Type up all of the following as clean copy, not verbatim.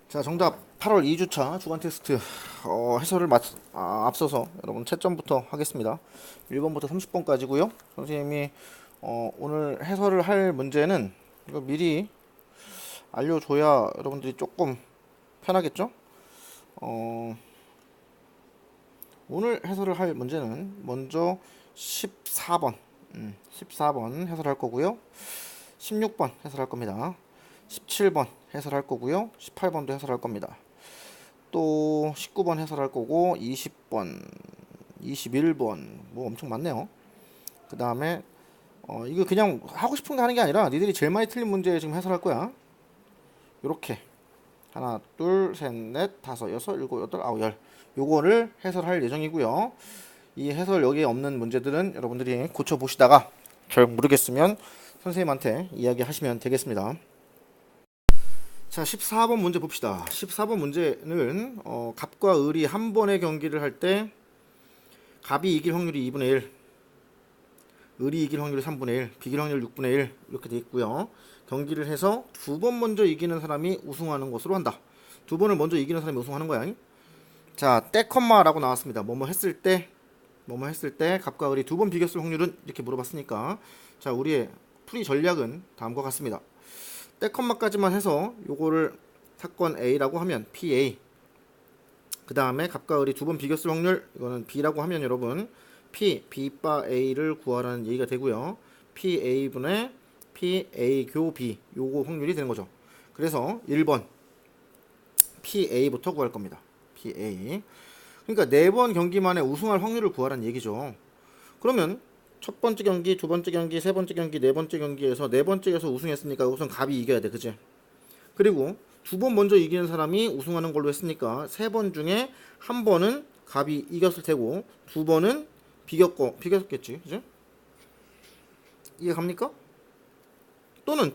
자, 정답 8월 2주차 주간 테스트 해설을 앞서서 여러분 채점부터 하겠습니다. 1번부터 30번까지고요. 선생님이 오늘 해설을 할 문제는 이거 미리 알려줘야 여러분들이 조금 편하겠죠? 어, 오늘 해설을 할 문제는 먼저 14번 14번 해설할 거고요. 16번 해설할 겁니다. 17번 해설할 거고요. 18번도 해설할 겁니다. 또 19번 해설할 거고 20번, 21번 뭐 엄청 많네요. 그 다음에 이거 그냥 하고 싶은 거 하는 게 아니라 니들이 제일 많이 틀린 문제 지금 해설할 거야. 요렇게 하나, 둘, 셋, 넷, 다섯, 여섯, 일곱, 여덟, 아홉, 열 요거를 해설할 예정이고요. 이 해설 여기에 없는 문제들은 여러분들이 고쳐보시다가 잘 모르겠으면 선생님한테 이야기하시면 되겠습니다. 자, 14번 문제 봅시다. 14번 문제는 갑과 을이 한 번의 경기를 할 때 갑이 이길 확률이 2분의 1, 을이 이길 확률이 3분의 1, 비길 확률 6분의 1 이렇게 돼 있고요. 경기를 해서 두 번 먼저 이기는 사람이 우승하는 것으로 한다. 두 번을 먼저 이기는 사람이 우승하는 거야. 자, 떼컴마라고 나왔습니다. 뭐뭐 했을 때 갑과 을이 두 번 비겼을 확률은 이렇게 물어봤으니까 자, 우리의 풀이 전략은 다음과 같습니다. 떼컴마까지만 해서 요거를 사건 A라고 하면 PA, 그 다음에 갑과 을이 두 번 비겼을 확률 이거는 B라고 하면 여러분 B 바 A를 구하라는 얘기가 되고요. PA분의 PA 교 B 요거 확률이 되는 거죠. 그래서 1번 PA부터 구할 겁니다. PA. 그러니까 4번 경기만에 우승할 확률을 구하라는 얘기죠. 그러면 첫 번째 경기, 두 번째 경기, 세 번째 경기, 네 번째 경기에서 네 번째에서 우승했으니까 우선 갑이 이겨야 돼, 그치? 그리고 두 번 먼저 이기는 사람이 우승하는 걸로 했으니까 세 번 중에 한 번은 갑이 이겼을 테고 두 번은 비겼겠지, 그치? 이해 갑니까? 또는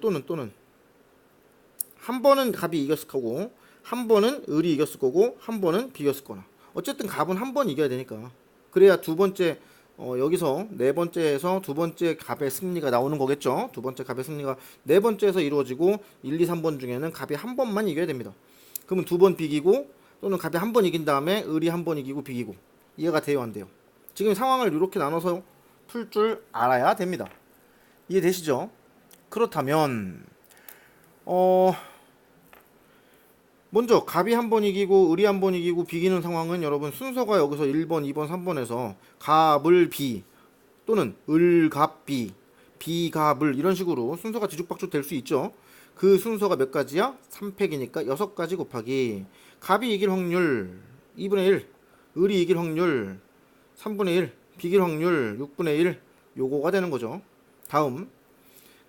한 번은 갑이 이겼을 거고 한 번은 을이 이겼을 거고 한 번은 비겼을 거나 어쨌든 갑은 한 번 이겨야 되니까 그래야 두 번째 여기서 네 번째에서 두 번째 갑의 승리가 나오는 거겠죠. 두 번째 갑의 승리가 네 번째에서 이루어지고 1, 2, 3번 중에는 갑이 한 번만 이겨야 됩니다. 그러면 두 번 비기고 또는 갑이 한 번 이긴 다음에 을이 한 번 이기고 비기고 이해가 돼요, 안 돼요? 지금 상황을 이렇게 나눠서 풀 줄 알아야 됩니다. 이해되시죠? 그렇다면 먼저 갑이 한 번 이기고 을이 한 번 이기고 비기는 상황은 여러분 순서가 여기서 1번, 2번, 3번에서 갑을 비 또는 을갑 비, 비갑을 이런 식으로 순서가 뒤죽박죽 될 수 있죠. 그 순서가 몇 가지야? 3팩이니까 6가지 곱하기 갑이 이길 확률 2분의 1, 을이 이길 확률 3분의 1, 비길 확률 6분의 1 요거가 되는 거죠. 다음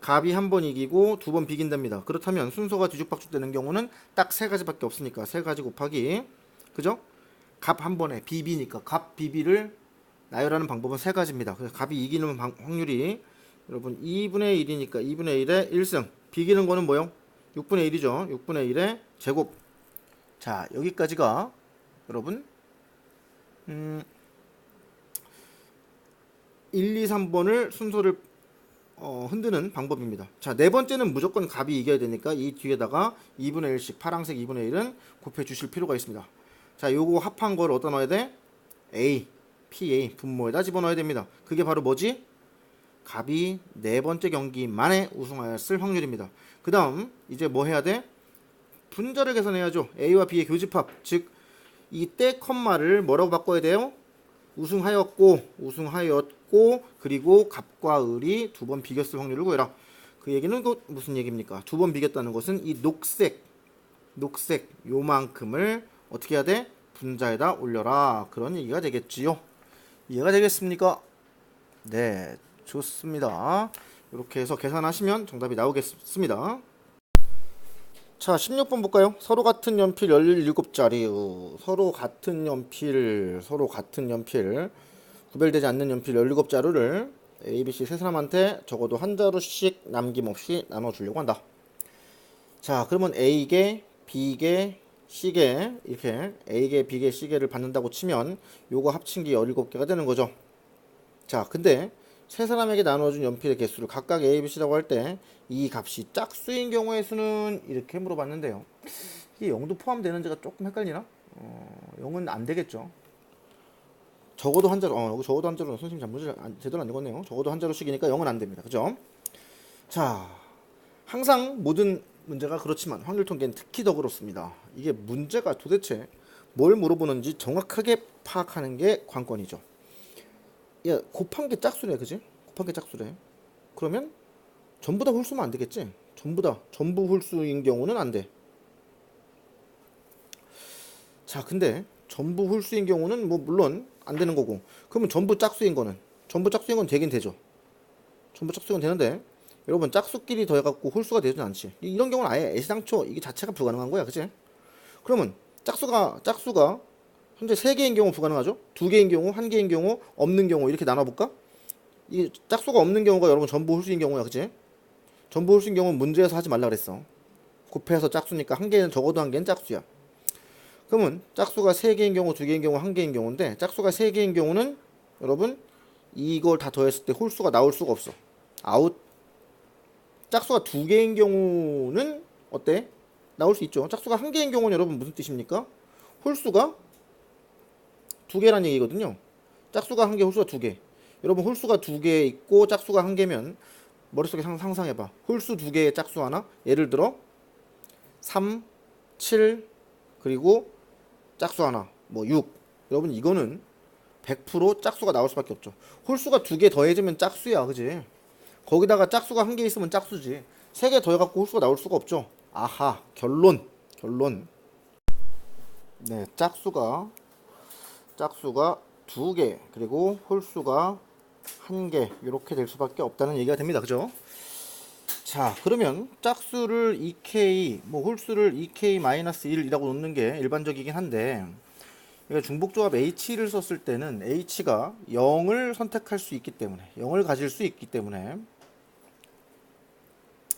갑이 한 번 이기고 두 번 비긴답니다. 그렇다면 순서가 뒤죽박죽 되는 경우는 딱 세 가지밖에 없으니까 세 가지 곱하기 그죠? 갑 한 번에 비비니까 갑 비비를 나열하는 방법은 세 가지입니다. 그래서 갑이 이기는 확률이 여러분 2분의 1이니까 2분의 1의 1승 비기는 거는 뭐요? 6분의 1이죠. 6분의 1의 제곱. 자, 여기까지가 여러분 1, 2, 3번을 순서를 흔드는 방법입니다. 자, 네 번째는 무조건 갑이 이겨야 되니까 이 뒤에다가 2분의 1씩 파란색 2분의 1은 곱해 주실 필요가 있습니다. 자, 요거 합한 걸 어디다 넣어야 돼? A, PA 분모에다 집어넣어야 됩니다. 그게 바로 뭐지? 갑이 네 번째 경기만에 우승하였을 확률입니다. 그 다음 이제 뭐 해야 돼? 분자를 계산해야죠. A와 B의 교집합, 즉 이때 컴마를 뭐라고 바꿔야 돼요? 우승하였고 그리고 갑과 을이 두 번 비겼을 확률을 구해라. 그 얘기는 또 무슨 얘기입니까? 두 번 비겼다는 것은 이 녹색 요만큼을 어떻게 해야 돼? 분자에다 올려라. 그런 얘기가 되겠지요. 이해가 되겠습니까? 네, 좋습니다. 이렇게 해서 계산하시면 정답이 나오겠습니다. 자, 16번 볼까요? 서로 같은 연필 17자리. 서로 같은 연필 구별되지 않는 연필 17자루를 A, B, C 세 사람한테 적어도 한 자루씩 남김없이 나눠주려고 한다. 자, 그러면 A개, B개, C개 이렇게 A개, B개, C개를 받는다고 치면 요거 합친 게 17개가 되는 거죠. 자, 근데 세 사람에게 나눠준 연필의 개수를 각각 A, B, C라고 할 때 이 값이 짝수인 경우의 수는 이렇게 물어봤는데요. 이게 0도 포함되는지가 조금 헷갈리나? 0은 안 되겠죠. 적어도 한 자로, 여기 적어도 한 자로 선생님 문제를 제대로 안 읽었네요. 적어도 한 자로씩이니까 0은 안 됩니다. 그죠? 자, 항상 모든 문제가 그렇지만 확률 통계는 특히 더 그렇습니다. 이게 문제가 도대체 뭘 물어보는지 정확하게 파악하는 게 관건이죠. 야, 곱한 게 짝수래, 그지? 곱한 게 짝수래. 그러면 전부 다 홀수면 안 되겠지? 전부 홀수인 경우는 안 돼. 자, 근데 전부 홀수인 경우는 뭐 물론 안 되는 거고. 그러면 전부 짝수인 건 되긴 되죠. 전부 짝수인 건 되는데 여러분 짝수끼리 더해갖고 홀수가 되진 않지. 이런 경우는 아예 애시당초 이게 자체가 불가능한 거야, 그치? 그러면 짝수가 현재 3개인 경우 불가능하죠? 2개인 경우, 1개인 경우, 없는 경우 이렇게 나눠볼까? 이 짝수가 없는 경우가 여러분 전부 홀수인 경우야, 그치? 전부 홀수인 경우는 문제에서 하지 말라 그랬어. 곱해서 짝수니까 적어도 한 개는 짝수야. 그러면 짝수가 3개인 경우, 2개인 경우, 1개인 경우인데 짝수가 3개인 경우는 여러분 이걸 다 더했을 때 홀수가 나올 수가 없어. 아웃. 짝수가 2개인 경우는 어때? 나올 수 있죠. 짝수가 1개인 경우는 여러분 무슨 뜻입니까? 홀수가 2개란 얘기거든요. 짝수가 1개, 홀수가 2개. 여러분 홀수가 2개 있고 짝수가 1개면 머릿속에 상상해봐. 홀수 2개의 짝수 하나. 예를 들어 3, 7 그리고 짝수 하나. 뭐 6. 여러분 이거는 100% 짝수가 나올 수밖에 없죠. 홀수가 2개 더해지면 짝수야, 그지? 거기다가 짝수가 1개 있으면 짝수지. 3개 더해갖고 홀수가 나올 수가 없죠. 아하, 결론. 네, 짝수가 2개 그리고 홀수가 1개 이렇게 될 수밖에 없다는 얘기가 됩니다. 그죠? 자, 그러면 짝수를 2k, 홀수를 2k-1이라고 놓는 게 일반적이긴 한데 중복조합 h를 썼을 때는 h가 0을 선택할 수 있기 때문에 0을 가질 수 있기 때문에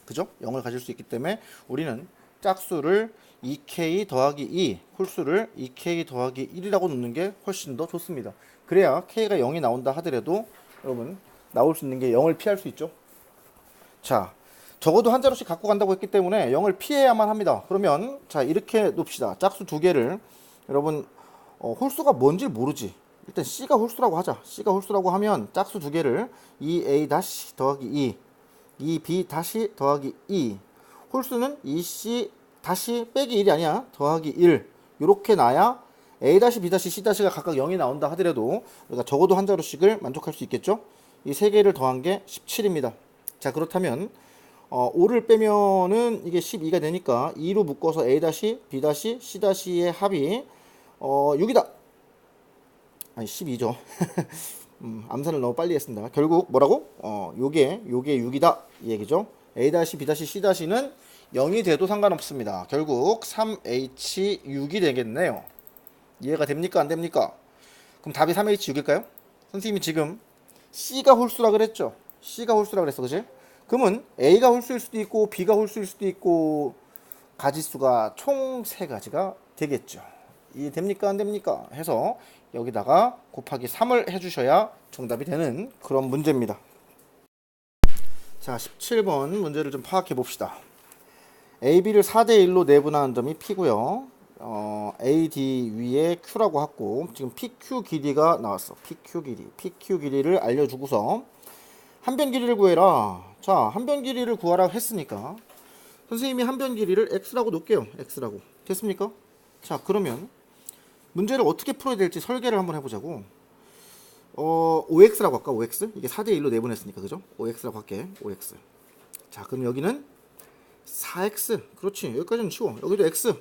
그죠? 0을 가질 수 있기 때문에 우리는 짝수를 2k 더하기 2, 홀수를 2k 더하기 1이라고 놓는 게 훨씬 더 좋습니다. 그래야 k가 0이 나온다 하더라도 여러분 나올 수 있는 게 0을 피할 수 있죠. 자, 적어도 한 자루씩 갖고 간다고 했기 때문에 0을 피해야만 합니다. 그러면 자, 이렇게 놓읍시다. 짝수 2개를 여러분 홀수가 뭔지 모르지. 일단 C가 홀수라고 하자. C가 홀수라고 하면 짝수 2개를 2A 다시 더하기 2, 2B 다시 더하기 2. 홀수는 2C 다시 빼기 1이 아니야. 더하기 1. 이렇게 놔야 A 다시 B 다시 C 다시가 각각 0이 나온다 하더라도 우리가 적어도 한 자루씩을 만족할 수 있겠죠. 이 3개를 더한 게 17입니다. 자, 그렇다면 5를 빼면은 이게 12가 되니까 2로 묶어서 A 다시 B 다시 C 다시의 합이 6이다. 아니 12죠. 암산을 너무 빨리 했습니다. 결국 뭐라고? 요게 6이다 이 얘기죠. A-B-C-는 0이 돼도 상관없습니다. 결국 3H6이 되겠네요. 이해가 됩니까? 안 됩니까? 그럼 답이 3H6일까요? 선생님이 지금 C가 홀수라 그랬죠. C가 홀수라 그랬어, 그치? 그러면 A가 홀수일 수도 있고 B가 홀수일 수도 있고 가지수가 총 3가지가 되겠죠. 이해됩니까? 안 됩니까? 해서 여기다가 곱하기 3을 해주셔야 정답이 되는 그런 문제입니다. 자, 17번 문제를 좀 파악해 봅시다. AB를 4대1로 내분하는 점이 P고요. AD 위에 Q라고 하고 지금 PQ 길이가 나왔어. PQ 길이를 알려주고서 한 변 길이를 구해라. 자, 한 변 길이를 구하라 했으니까 선생님이 한 변 길이를 X라고 놓을게요. X라고. 됐습니까? 자, 그러면 문제를 어떻게 풀어야 될지 설계를 한번 해보자고. OX라고 할까? OX? 이게 4대1로 내분했으니까, 그죠? OX라고 할게. OX. 자, 그럼 여기는 4X. 그렇지. 여기까지는 쉬워. 여기도 X.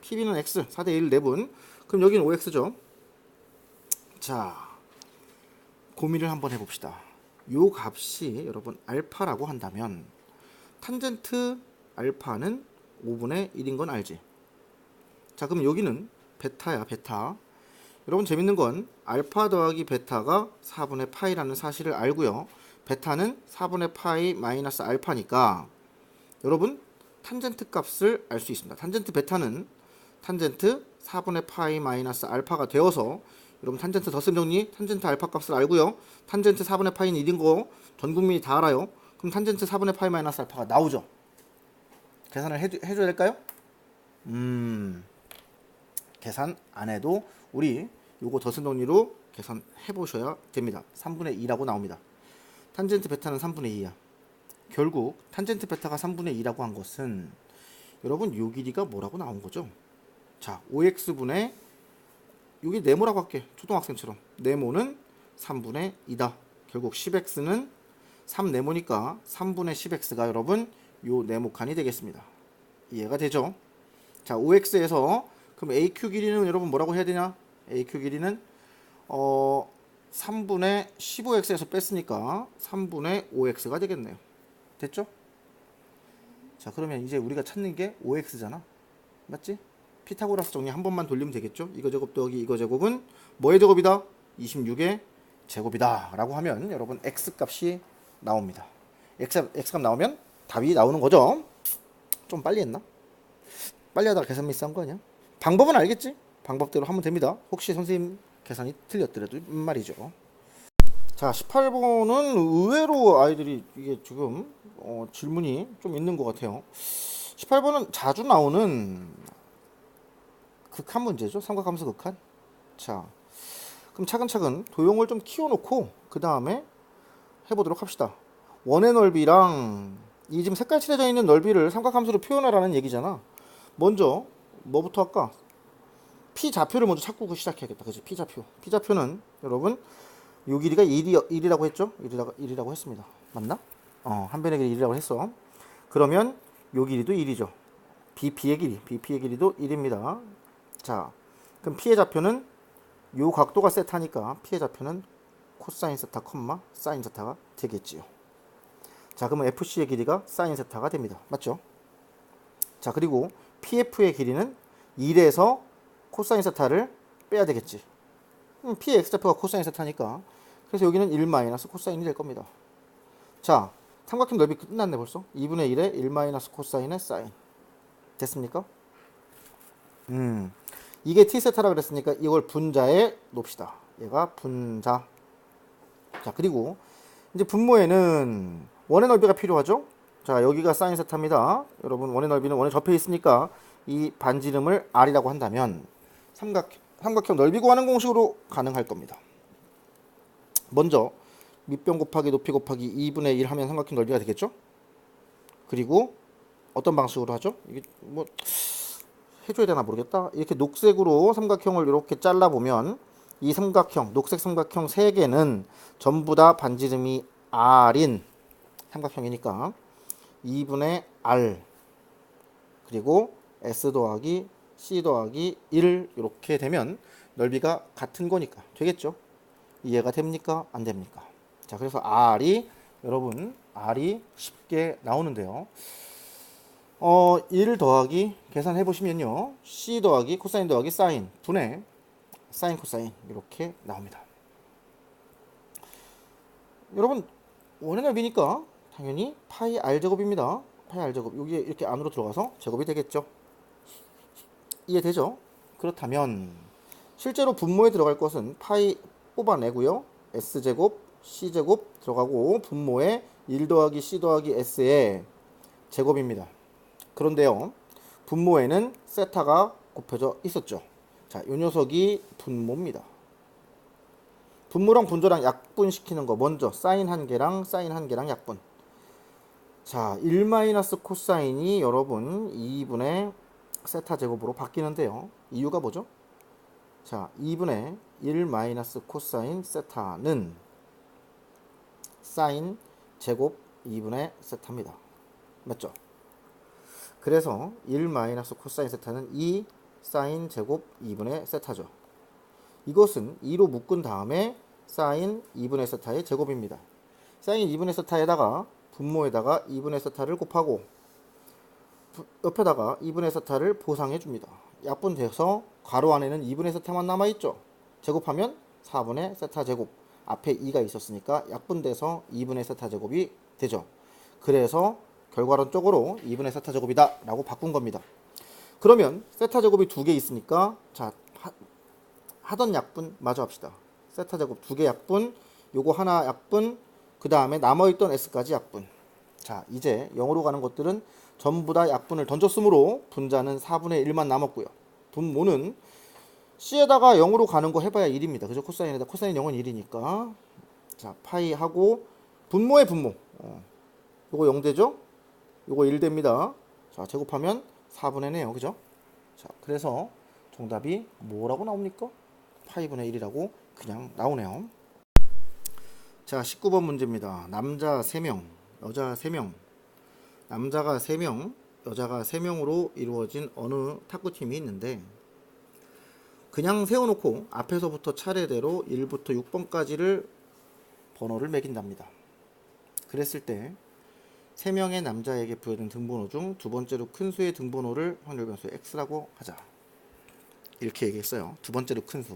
PB는 X. 4대1 내분. 그럼 여기는 OX죠. 자, 고민을 한번 해봅시다. 요 값이 여러분 알파라고 한다면 탄젠트 알파는 5분의 1인 건 알지? 자, 그럼 여기는 베타야, 베타. 여러분 재밌는 건 알파 더하기 베타가 4분의 파이라는 사실을 알고요. 베타는 4분의 파이 마이너스 알파니까 여러분 탄젠트 값을 알 수 있습니다. 탄젠트 베타는 탄젠트 4분의 파이 마이너스 알파가 되어서 여러분 탄젠트 덧셈 정리, 탄젠트 알파 값을 알고요. 탄젠트 4분의 파이는 1인 거 전 국민이 다 알아요. 그럼 탄젠트 4분의 파이 마이너스 알파가 나오죠. 계산을 해줘야 될까요? 계산 안 해도 우리 요거 더승정리로 계산해 보셔야 됩니다. 3분의 2라고 나옵니다. 탄젠트 베타는 3분의 2야. 결국 탄젠트 베타가 3분의 2라고 한 것은 여러분 요 길이가 뭐라고 나온 거죠? 자, 5x분의 여기 네모라고 할게. 초등학생처럼. 네모는 3분의 2다. 결국 10x는 3 네모니까 3분의 10x가 여러분 요 네모 칸이 되겠습니다. 이해가 되죠? 자, 5x에서 그럼 AQ 길이는 여러분 뭐라고 해야 되냐? AQ 길이는 3분의 15x에서 뺐으니까 3분의 5x가 되겠네요. 됐죠? 자, 그러면 이제 우리가 찾는 게 5x잖아. 맞지? 피타고라스 정리 한 번만 돌리면 되겠죠? 이거 제곱 더하기 이거 제곱은 뭐의 제곱이다? 26의 제곱이다 라고 하면 여러분 x 값이 나옵니다. x 값 나오면 답이 나오는 거죠. 좀 빨리 했나? 빨리 하다가 계산 미스한 거 아니야? 방법은 알겠지? 방법대로 하면 됩니다. 혹시 선생님 계산이 틀렸더라도 말이죠. 자, 18번은 의외로 아이들이 이게 지금 질문이 좀 있는 것 같아요. 18번은 자주 나오는 극한 문제죠. 삼각함수 극한. 자, 그럼 차근차근 도형을 좀 키워놓고 그 다음에 해보도록 합시다. 원의 넓이랑 이 지금 색깔 칠해져 있는 넓이를 삼각함수로 표현하라는 얘기잖아. 먼저 뭐부터 할까? P 좌표를 먼저 찾고 시작해야겠다. 그치? P 좌표. P 좌표는 여러분 요 길이가 1이라고 했죠? 1이라고 했습니다. 맞나? 한 변의 길이 1이라고 했어. 그러면 요 길이도 1이죠. BP의 길이도 1입니다. 자, 그럼 P의 좌표는 요 각도가 세타니까 P의 좌표는 코사인 세타, 사인 세타가 되겠지요. 자, 그러면 FC의 길이가 사인 세타가 됩니다. 맞죠? 자, 그리고 PF의 길이는 1에서 코사인 세타를 빼야 되겠지. P의 X좌표가 코사인 세타니까 그래서 여기는 1 마이너스 코사인이 될 겁니다. 자, 삼각형 넓이 끝났네 벌써. 2분의 1에 1 마이너스 코사인의 사인. 됐습니까? 이게 T세타라 그랬으니까 이걸 분자에 놓읍시다. 얘가 분자. 자, 그리고 이제 분모에는 원의 넓이가 필요하죠? 자, 여기가 사인 세타입니다. 여러분 원의 넓이는 원에 접해 있으니까 이 반지름을 R이라고 한다면 삼각형 넓이 구하는 공식으로 가능할 겁니다. 먼저 밑변 곱하기 높이 곱하기 2분의 1 하면 삼각형 넓이가 되겠죠? 그리고 어떤 방식으로 하죠? 이게 뭐 해줘야 되나 모르겠다. 이렇게 녹색으로 삼각형을 이렇게 잘라보면 이 삼각형, 녹색 삼각형 3개는 전부 다 반지름이 R인 삼각형이니까 2분의 R 그리고 S 더하기 C 더하기 1 이렇게 되면 넓이가 같은 거니까 되겠죠? 이해가 됩니까? 안 됩니까? 자, 그래서 여러분 R이 쉽게 나오는데요. 1 더하기 계산해 보시면요. C 더하기 코사인 더하기 사인 분의 사인 코사인 이렇게 나옵니다. 여러분 원의 넓이니까 당연히 파이 R 제곱입니다. 파이 R 제곱 여기에 이렇게 안으로 들어가서 제곱이 되겠죠. 이해되죠? 그렇다면 실제로 분모에 들어갈 것은 파이 뽑아내고요. S제곱, C제곱 들어가고 분모에 1 더하기 C 더하기 S의 제곱입니다. 그런데요. 분모에는 세타가 곱해져 있었죠. 자, 이 녀석이 분모입니다. 분모랑 분조랑 약분시키는 거 먼저 사인 1개랑 사인 1개랑 약분. 자, 1 마이너스 코사인이 여러분 2분의 세타 제곱으로 바뀌는데요. 이유가 뭐죠? 자, 2분의 1 마이너스 코사인 세타는 사인 제곱 2분의 세타입니다. 맞죠? 그래서 1 마이너스 코사인 세타는 2 사인 제곱 2분의 세타죠. 이것은 2로 묶은 다음에 사인 2분의 세타의 제곱입니다. 사인 2분의 세타에다가 분모에다가 2분의 세타를 곱하고 옆에다가 2분의 세타를 보상해 줍니다. 약분돼서 괄호 안에는 2분의 세타만 남아있죠. 제곱하면 4분의 세타 제곱. 앞에 2가 있었으니까 약분돼서 2분의 세타 제곱이 되죠. 그래서 결과론적으로 2분의 세타 제곱이다 라고 바꾼 겁니다. 그러면 세타 제곱이 2개 있으니까 자 하던 약분 마저 합시다. 세타 제곱 2개 약분, 요거 하나 약분, 그 다음에 남아있던 S까지 약분. 자, 이제 0으로 가는 것들은 전부 다 약분을 던졌으므로 분자는 4분의 1만 남았고요. 분모는 C에다가 0으로 가는 거 해봐야 1입니다. 그죠? 코사인에다 코사인 0은 1이니까. 자, 파이 하고 분모의 분모. 요거 0 되죠? 요거 1 됩니다. 자, 제곱하면 4분의 4요. 그죠? 자, 그래서 정답이 뭐라고 나옵니까? 파이분의 1이라고 그냥 나오네요. 자, 19번 문제입니다. 남자 3명, 여자 3명. 남자가 3명, 여자가 3명으로 이루어진 어느 탁구팀이 있는데 그냥 세워놓고 앞에서부터 차례대로 1부터 6번까지를 번호를 매긴답니다. 그랬을 때 3명의 남자에게 부여된 등번호 중 두 번째로 큰 수의 등번호를 확률 변수 x라고 하자. 이렇게 얘기했어요. 두 번째로 큰 수.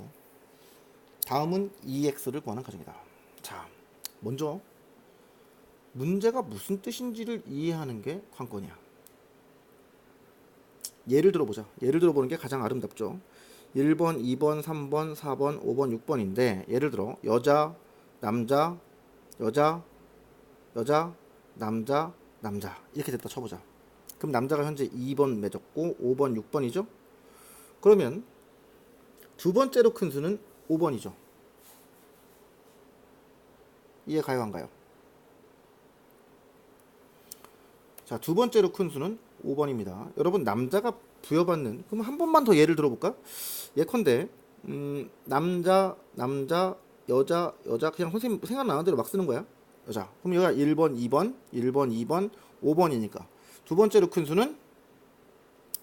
다음은 2x를 구하는 과정이다. 자, 먼저 문제가 무슨 뜻인지를 이해하는 게 관건이야. 예를 들어보자. 예를 들어보는 게 가장 아름답죠. 1번, 2번, 3번, 4번, 5번, 6번인데 예를 들어 여자, 남자, 여자, 여자, 남자, 남자 이렇게 됐다 쳐보자. 그럼 남자가 현재 2번 맺었고 5번, 6번이죠. 그러면 두 번째로 큰 수는 5번이죠. 이해 가요 안 가요? 자, 두 번째로 큰 수는 5번입니다. 여러분 남자가 부여받는 그럼 한 번만 더 예를 들어볼까? 예컨대 남자, 남자, 여자, 여자 그냥 선생님 생각나는 대로 막 쓰는 거야. 여자. 그럼 여기가 1번, 2번, 1번, 2번, 5번이니까 두 번째로 큰 수는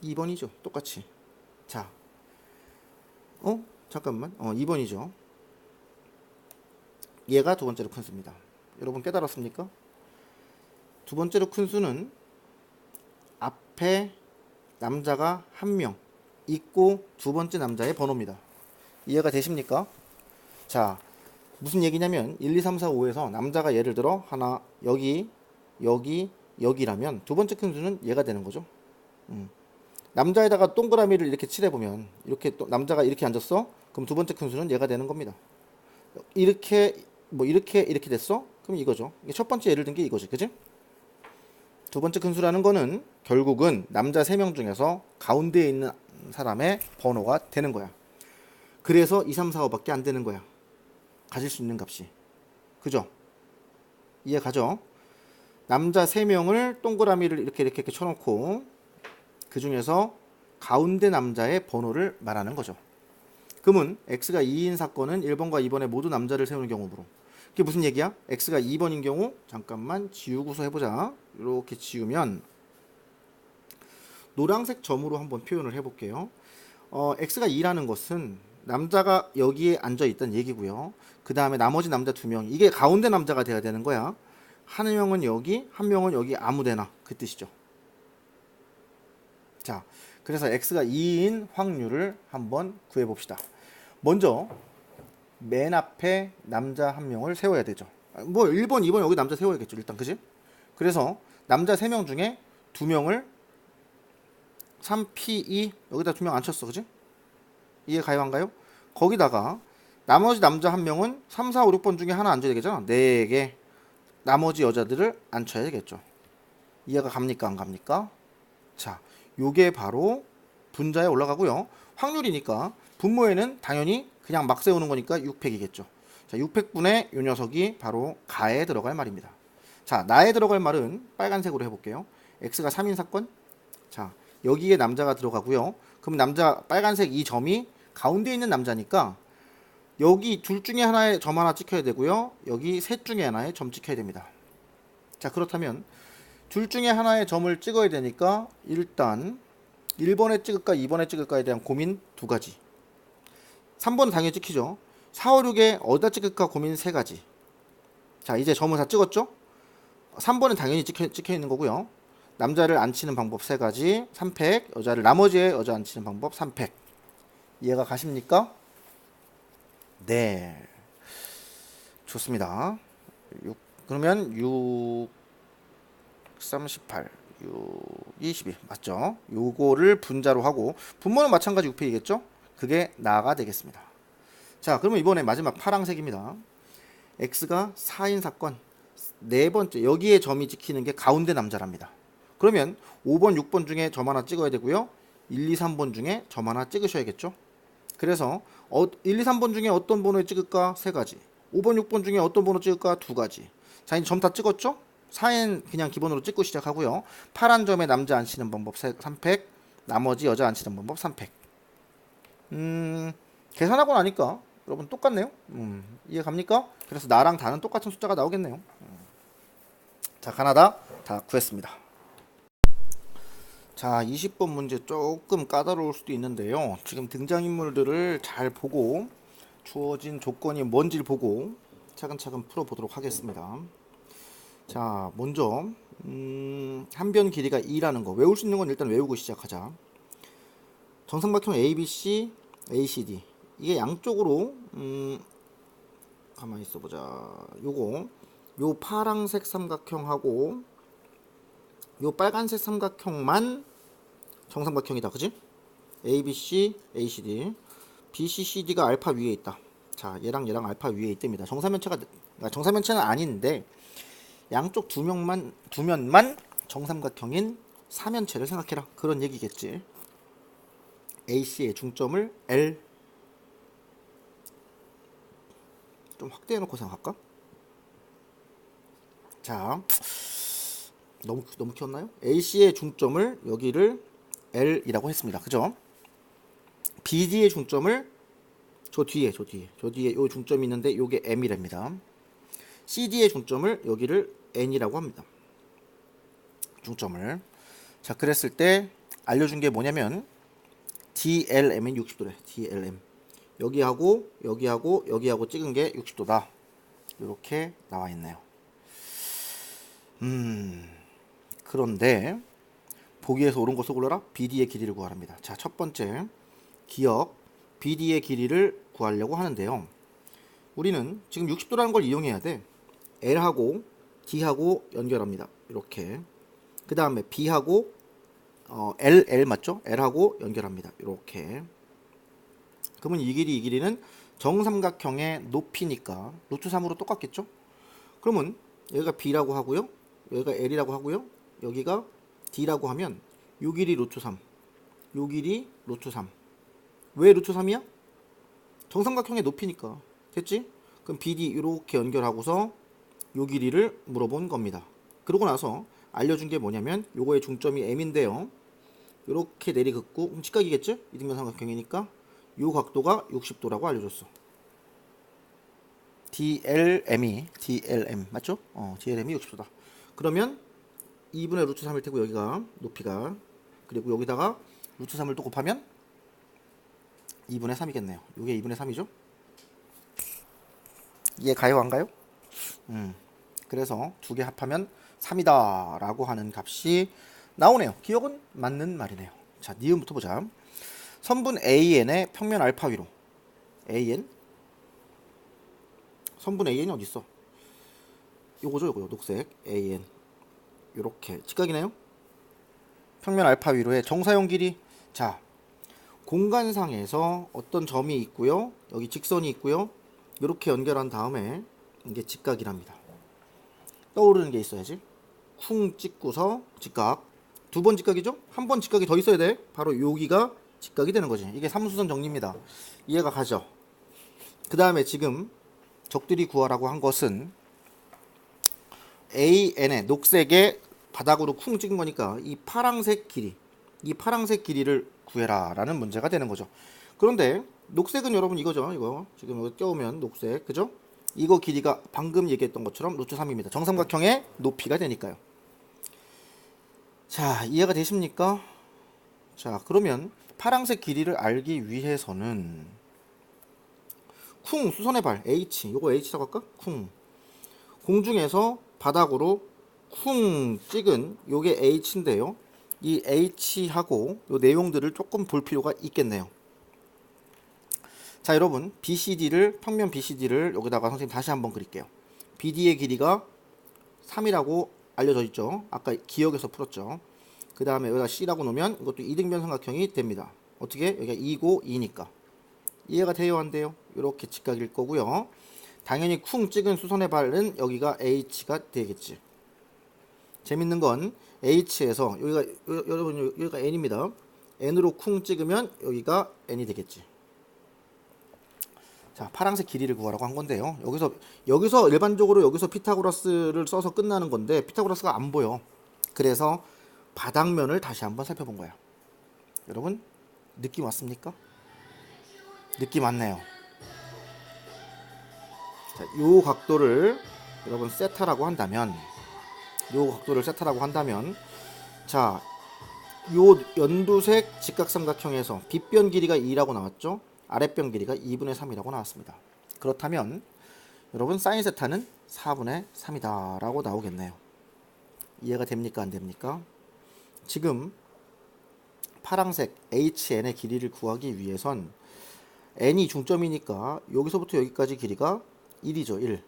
2번이죠. 똑같이. 자, 잠깐만. 2번이죠. 얘가 두 번째로 큰 수입니다. 여러분 깨달았습니까? 두 번째로 큰 수는 앞에 남자가 한 명 있고 두 번째 남자의 번호입니다. 이해가 되십니까? 자, 무슨 얘기냐면 1, 2, 3, 4, 5에서 남자가 예를 들어 하나 여기 여기 여기라면 두 번째 큰 수는 얘가 되는 거죠. 남자에다가 동그라미를 이렇게 칠해보면 이렇게 또 남자가 이렇게 앉았어? 그럼 두 번째 큰 수는 얘가 되는 겁니다. 이렇게 뭐 이렇게 됐어? 그럼 이거죠. 이게 첫 번째 예를 든 게 이거지. 그지? 두 번째 큰 수라는 거는 결국은 남자 3명 중에서 가운데에 있는 사람의 번호가 되는 거야. 그래서 2, 3, 4, 5밖에 안 되는 거야. 가질 수 있는 값이. 그죠? 이해 가죠? 남자 3명을 동그라미를 이렇게 쳐놓고 그 중에서 가운데 남자의 번호를 말하는 거죠. 그러면 x가 2인 사건은 1번과 2번에 모두 남자를 세우는 경우로. 그게 무슨 얘기야? x가 2번인 경우 잠깐만 지우고서 해보자. 이렇게 지우면 노란색 점으로 한번 표현을 해볼게요. x가 2라는 것은 남자가 여기에 앉아있다는 얘기고요. 그 다음에 나머지 남자 2명 이게 가운데 남자가 돼야 되는 거야. 한 명은 여기 한 명은 여기 아무데나 그 뜻이죠. 자, 그래서 x가 2인 확률을 한번 구해봅시다. 먼저 맨 앞에 남자 한 명을 세워야 되죠. 뭐 1번, 2번 여기 남자 세워야겠죠. 일단 그지? 그래서 남자 3명 중에 2명을 3P2 여기다 2명 앉혔어. 그지? 이해 가요 안 가요? 거기다가 나머지 남자 한 명은 3, 4, 5, 6번 중에 하나 앉아야 되겠잖아. 4개 나머지 여자들을 앉혀야 되겠죠. 이해가 갑니까 안 갑니까? 자, 요게 바로 분자에 올라가고요. 확률이니까 분모에는 당연히 그냥 막 세우는 거니까 6팩이겠죠. 자, 6팩분의 요 녀석이 바로 가에 들어갈 말입니다. 자, 나에 들어갈 말은 빨간색으로 해볼게요. x가 3인 사건. 자, 여기에 남자가 들어가고요. 그럼 남자 빨간색 이 점이 가운데 있는 남자니까 여기 둘 중에 하나에 점 하나 찍혀야 되고요. 여기 셋 중에 하나에 점 찍혀야 됩니다. 자, 그렇다면 둘 중에 하나의 점을 찍어야 되니까 일단 1번에 찍을까 2번에 찍을까에 대한 고민 2가지. 3번은 당연히 찍히죠. 4, 5, 6에 어디다 찍을까 고민 3가지. 자, 이제 점을 다 찍었죠? 3번은 당연히 찍혀 있는 거고요. 남자를 앉히는 방법 3가지 3팩, 여자를 나머지의 여자 앉히는 방법 3팩. 이해가 가십니까? 네, 좋습니다. 그러면 6, 38, 6, 22 맞죠? 요거를 분자로 하고 분모는 마찬가지 6팩이겠죠? 그게 나가 되겠습니다. 자, 그러면 이번에 마지막 파란색입니다. x가 4인 사건 네 번째 여기에 점이 찍히는 게 가운데 남자랍니다. 그러면 5번, 6번 중에 점 하나 찍어야 되고요. 1, 2, 3번 중에 점 하나 찍으셔야겠죠. 그래서 1, 2, 3번 중에 어떤 번호에 찍을까? 세 가지. 5번, 6번 중에 어떤 번호 찍을까? 두 가지. 자, 이제 점 다 찍었죠? 4엔 그냥 기본으로 찍고 시작하고요. 파란 점에 남자 안 치는 방법 3팩, 나머지 여자 안 치는 방법 3팩. 계산하고 나니까 여러분 똑같네요. 이해 갑니까? 그래서 나랑 다는 똑같은 숫자가 나오겠네요. 자, 가나다 다 구했습니다. 자, 20번 문제 조금 까다로울 수도 있는데요. 지금 등장인물들을 잘 보고 주어진 조건이 뭔지를 보고 차근차근 풀어보도록 하겠습니다. 자, 먼저 한변 길이가 2라는 거 외울 수 있는 건 일단 외우고 시작하자. 정삼각형 ABC, ACD 이게 양쪽으로 가만히 있어보자. 요 파랑색 삼각형하고 요 빨간색 삼각형만 정삼각형이다, 그지? ABC, ACD, BCCD가 알파 위에 있다. 자, 얘랑 알파 위에 있답니다. 정사면체는 아닌데 양쪽 두 면만 정삼각형인 사면체를 생각해라. 그런 얘기겠지. AC의 중점을 L 좀 확대해놓고 생각할까? 자, 너무 키웠나요? AC의 중점을 여기를 L이라고 했습니다. 그죠? BD의 중점을 저 뒤에 요 중점이 있는데 요게 M이랍니다. CD의 중점을 여기를 N이라고 합니다. 중점을. 자, 그랬을 때 알려준 게 뭐냐면 DLM은 60도래. DLM. 여기하고 찍은 게 60도다. 이렇게 나와 있네요. 그런데 보기에서 옳은 것을 골라라. BD의 길이를 구하랍니다. 자, 첫 번째 기억 BD의 길이를 구하려고 하는데요. 우리는 지금 60도라는 걸 이용해야 돼. L하고 D하고 연결합니다. 이렇게. 그 다음에 B하고 L 맞죠? L하고 연결합니다. 이렇게. 그러면 이 길이는 정삼각형의 높이니까 루트 3으로 똑같겠죠? 그러면 여기가 B라고 하고요. 여기가 L이라고 하고요. 여기가 D라고 하면 요 길이 루트 3. 요 길이 루트 3. 왜 루트 3이야? 정삼각형의 높이니까. 됐지? 그럼 BD 이렇게 연결하고서 요 길이를 물어본 겁니다. 그러고 나서 알려준 게 뭐냐면 요거의 중점이 M인데요. 이렇게 내리긋고 직각이겠죠? 이등변 삼각형이니까 요 각도가 60도라고 알려줬어. DLM 맞죠? DLM이 60도다. 그러면 2분의 루트 3일 테고 여기가 높이가 그리고 여기다가 루트 3을 또 곱하면 2분의 3이겠네요. 이게 2분의 3이죠? 이해 가요 안 가요? 그래서 두 개 합하면 3이다 라고 하는 값이 나오네요. 기억은 맞는 말이네요. 자, 니은부터 보자. 선분 AN의 평면 알파 위로 AN 선분 AN이 어디 있어? 요거죠, 녹색 AN 요렇게 직각이네요. 평면 알파 위로의 정사형 길이. 자, 공간상에서 어떤 점이 있고요, 여기 직선이 있고요, 이렇게 연결한 다음에 이게 직각이랍니다. 떠오르는 게 있어야지. 쿵 찍고서 직각. 두 번 직각이죠? 한 번 직각이 더 있어야 돼. 바로 여기가 직각이 되는 거지. 이게 삼수선 정리입니다. 이해가 가죠? 그 다음에 지금 적들이 구하라고 한 것은 AN의 녹색의 바닥으로 쿵 찍은 거니까 이 파랑색 길이를 구해라 라는 문제가 되는 거죠. 그런데 녹색은 여러분 이거죠. 이거 지금 여기 껴오면 녹색, 그죠? 이거 길이가 방금 얘기했던 것처럼 루트 3입니다. 정삼각형의 높이가 되니까요. 자, 이해가 되십니까? 자, 그러면 파랑색 길이를 알기 위해서는 쿵 수선의 발 H, 요거 H라고 할까? 쿵 공중에서 바닥으로 쿵 찍은 요게 H인데요. 이 H하고 요 내용들을 조금 볼 필요가 있겠네요. 자, 여러분 평면 BCD를 여기다가 선생님 다시 한번 그릴게요. BD의 길이가 3이라고 알려져 있죠. 아까 기억에서 풀었죠. 그 다음에 여기다 C라고 놓으면 이것도 이등변 삼각형이 됩니다. 어떻게? 여기가 2고 2니까 이해가 돼요 안 돼요? 이렇게 직각일 거고요. 당연히 쿵 찍은 수선의 발은 여기가 H가 되겠지. 재밌는 건 h에서 여러분 여기가 n입니다. n으로 쿵 찍으면 여기가 n이 되겠지. 자, 파란색 길이를 구하라고 한 건데요. 여기서 일반적으로 여기서 피타고라스를 써서 끝나는 건데 피타고라스가 안 보여. 그래서 바닥면을 다시 한번 살펴본 거야. 여러분 느낌 왔습니까? 느낌 왔네요. 자, 요 각도를 여러분 세타라고 한다면 자, 요 연두색 직각삼각형에서 빗변 길이가 2라고 나왔죠? 아랫변 길이가 2분의 3이라고 나왔습니다. 그렇다면 여러분 사인 세타는 4분의 3이다 라고 나오겠네요. 이해가 됩니까? 안 됩니까? 지금 파란색 HN의 길이를 구하기 위해선 n이 중점이니까 여기서부터 여기까지 길이가 1이죠. 1.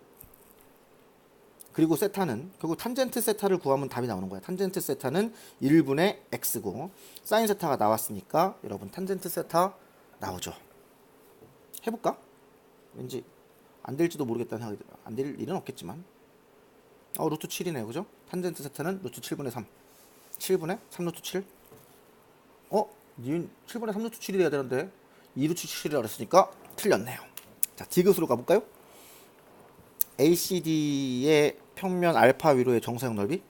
그리고 세타는 결국 탄젠트 세타를 구하면 답이 나오는 거야. 탄젠트 세타는 1분의 x고 사인 세타가 나왔으니까 여러분 탄젠트 세타 나오죠. 해볼까? 왠지 안 될지도 모르겠다는 생각이 들어요. 안 될 일은 없겠지만 루트 7이네요. 그죠? 탄젠트 세타는 루트 7분의 3 7분의 3 루트 7 니은 7분의 3 루트 7이 돼야 되는데 2 루트 7이라고 그랬으니까 틀렸네요. 자, 디귿으로 가볼까요? ACD의 평면 알파 위로의 정사형 넓이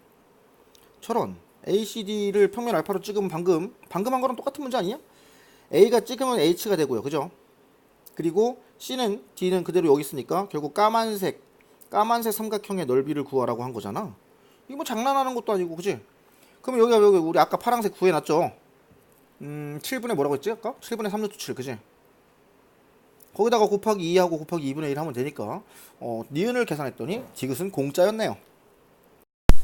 저런 ACD를 평면 알파로 찍으면 방금 한 거랑 똑같은 문제 아니냐? A가 찍으면 H가 되고요. 그죠? 그리고 C는 D는 그대로 여기 있으니까 결국 까만색 삼각형의 넓이를 구하라고 한 거잖아. 이거 뭐 장난하는 것도 아니고 그지? 그럼 여기 우리 아까 파란색 구해놨죠? 7분의 뭐라고 했지? 아까? 7분의 3 루트 7 그지? 거기다가 곱하기 2하고 곱하기 2분의 1 하면 되니까 니은을 계산했더니 디귿은 공짜였네요.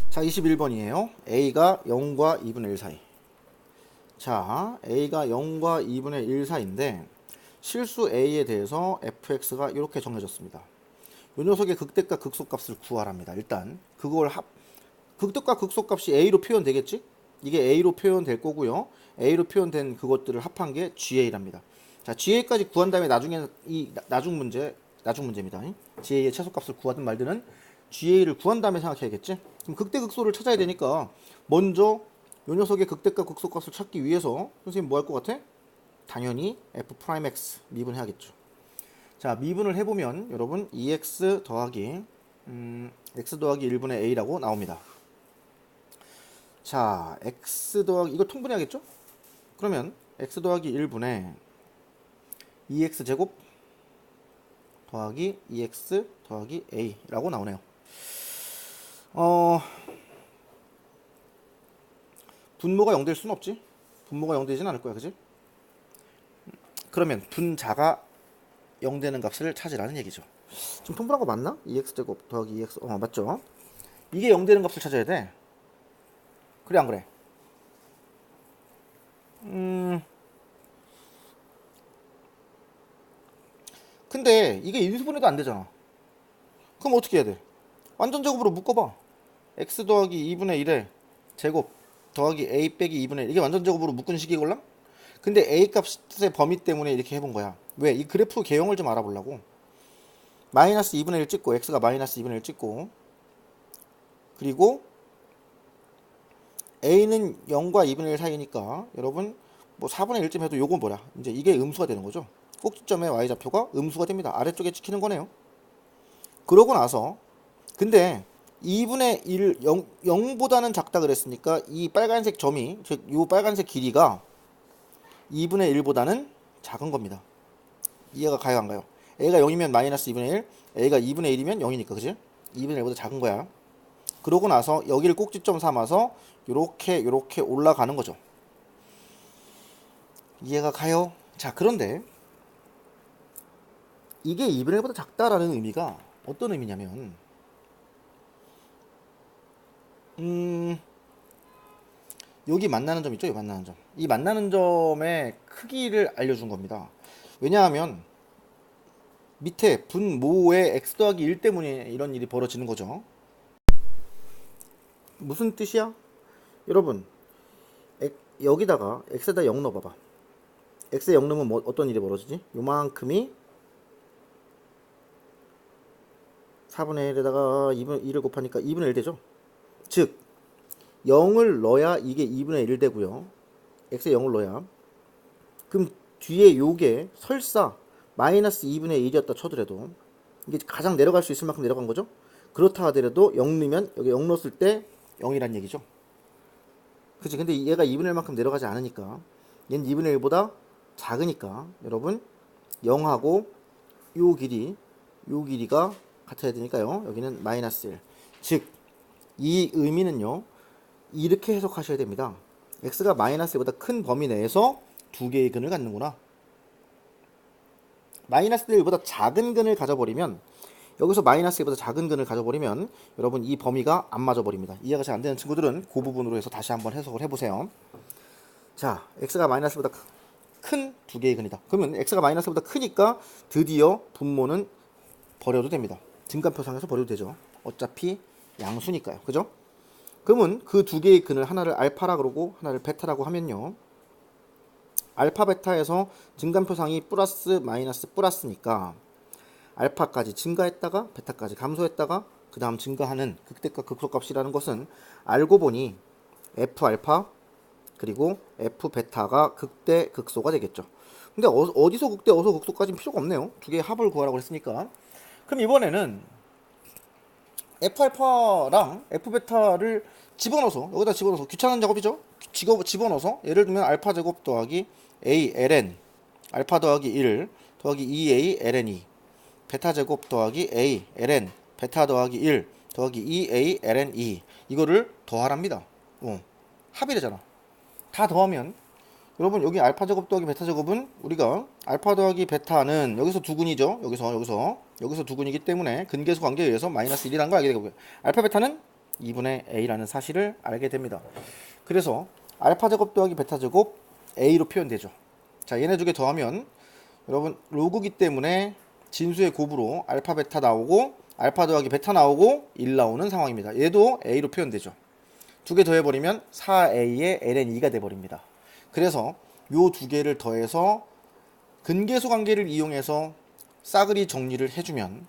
자, 21번이에요. A가 0과 2분의 1 사이. 자, A가 0과 2분의 1 사이인데 실수 A에 대해서 fx가 이렇게 정해졌습니다. 이 녀석의 극대값 극소값을 구하랍니다. 일단 극대값 극소값이 A로 표현되겠지? 이게 A로 표현될 거고요. A로 표현된 그것들을 합한 게 GA랍니다. 자, GA까지 구한 다음에 나중에 나중 문제입니다. GA의 최소값을 구하든 말든은 GA를 구한 다음에 생각해야겠지? 그럼 극대극소를 찾아야 되니까 먼저 이 녀석의 극대값 극소값을 찾기 위해서 선생님 뭐 할 것 같아? 당연히 f'x 미분해야겠죠. 자, 미분을 해보면 여러분 2x 더하기 x 더하기 1분의 a라고 나옵니다. 자, x 더하기 이거 통분해야겠죠? 그러면 x 더하기 1분의 2x 제곱 더하기 2x 더하기 a라고 나오네요. 분모가 0 될 수는 없지. 분모가 0 되진 않을 거야. 그지? 그러면 분자가 0 되는 값을 찾으라는 얘기죠. 지금 통분한 거 맞나? 2x 제곱 더하기 2x 맞죠? 이게 0 되는 값을 찾아야 돼. 그래 안 그래? 근데 이게 인수분해도 안 되잖아. 그럼 어떻게 해야 돼? 완전 제곱으로 묶어봐. x 더하기 2분의 1에 제곱 더하기 a 빼기 2분의 1 이게 완전 제곱으로 묶은 식이걸랑? 근데 a 값의 범위 때문에 이렇게 해본 거야. 왜? 이 그래프 개형을 좀 알아보려고. 마이너스 2분의 1 찍고 x가 마이너스 2분의 1 찍고 그리고 a는 0과 2분의 1 사이니까 여러분 뭐 4분의 1쯤 해도 요건 뭐야? 이제 이게 음수가 되는 거죠. 꼭지점의 y좌표가 음수가 됩니다. 아래쪽에 찍히는 거네요. 그러고 나서 근데 2분의 1 0보다는 작다 그랬으니까 이 빨간색 점이 즉 요 빨간색 길이가 2분의 1보다는 작은 겁니다. 이해가 가요 안 가요? a가 0이면 마이너스 2분의 1 a가 2분의 1이면 0이니까 그지? 2분의 1보다 작은 거야. 그러고 나서 여기를 꼭지점 삼아서 요렇게 올라가는 거죠. 이해가 가요? 자, 그런데 이게 2분의 1보다 작다라는 의미가 어떤 의미냐면 여기 만나는 점 있죠? 이 만나는 점. 이 만나는 점의 크기를 알려준 겁니다. 왜냐하면 밑에 분모의 x 더하기 1 때문에 이런 일이 벌어지는 거죠. 무슨 뜻이야? 여러분 여기다가 x에다 0 넣어봐봐. x에 0 넣으면 뭐 어떤 일이 벌어지지? 요만큼이 4분의 1에다가 2를 곱하니까 2분의 1 되죠? 즉 0을 넣어야 이게 2분의 1 되고요. x에 0을 넣어야. 그럼 뒤에 요게 설사 마이너스 2분의 1이었다 쳐더라도 이게 가장 내려갈 수 있을 만큼 내려간 거죠. 그렇다 하더라도 0 넣으면 여기 0 넣었을 때 0이란 얘기죠. 그치? 근데 얘가 2분의 1만큼 내려가지 않으니까 얘는 2분의 1보다 작으니까 여러분 0하고 요 길이가 같아야 되니까요. 여기는 마이너스 1. 즉, 이 의미는요. 이렇게 해석하셔야 됩니다. x가 마이너스 1보다 큰 범위 내에서 두 개의 근을 갖는구나. 마이너스 1보다 작은 근을 가져버리면 여기서 마이너스 1보다 작은 근을 가져버리면 여러분 이 범위가 안 맞아버립니다. 이해가 잘 안 되는 친구들은 그 부분으로 해서 다시 한번 해석을 해보세요. 자, x가 마이너스 1보다 큰 두 개의 근이다. 그러면 x가 마이너스 1보다 크니까 드디어 분모는 버려도 됩니다. 증가표상에서 버려도 되죠. 어차피 양수니까요. 그죠? 그러면 그 두 개의 근을 하나를 알파라 그러고 하나를 베타라고 하면요. 알파 베타에서 증가표상이 플러스 마이너스 플러스니까 알파까지 증가했다가 베타까지 감소했다가 그 다음 증가하는 극대값 극소값이라는 것은 알고 보니 f 알파 그리고 f 베타가 극대 극소가 되겠죠. 근데 어디서 극대 어디서 극소까지는 필요가 없네요. 두 개의 합을 구하라고 했으니까. 그럼 이번에는 f 알파랑 f 베타를 집어넣어서 여기다 집어넣어서 귀찮은 작업이죠. 집어넣어서 예를 들면 알파 제곱 더하기 a ln 알파 더하기 1 더하기 2a ln 2 베타 제곱 더하기 a ln 베타 더하기 1 더하기 2a ln 2 이거를 더하랍니다. 합이래잖아. 다 더하면 여러분 여기 알파 제곱 더하기 베타 제곱은 우리가 알파 더하기 베타는 여기서 두 근이죠. 여기서 두 근이기 때문에 근계수 관계에 의해서 마이너스 1이라는 걸 알게 되고요. 알파 베타는 2분의 a라는 사실을 알게 됩니다. 그래서 알파 제곱 더하기 베타 제곱 a로 표현되죠. 자, 얘네 두 개 더하면 여러분 로그기 때문에 진수의 곱으로 알파 베타 나오고 알파 더하기 베타 나오고 1 나오는 상황입니다. 얘도 a로 표현되죠. 두 개 더해버리면 4a의 ln 2가 돼버립니다. 그래서 요 두 개를 더해서 근계수 관계를 이용해서 싸그리 정리를 해주면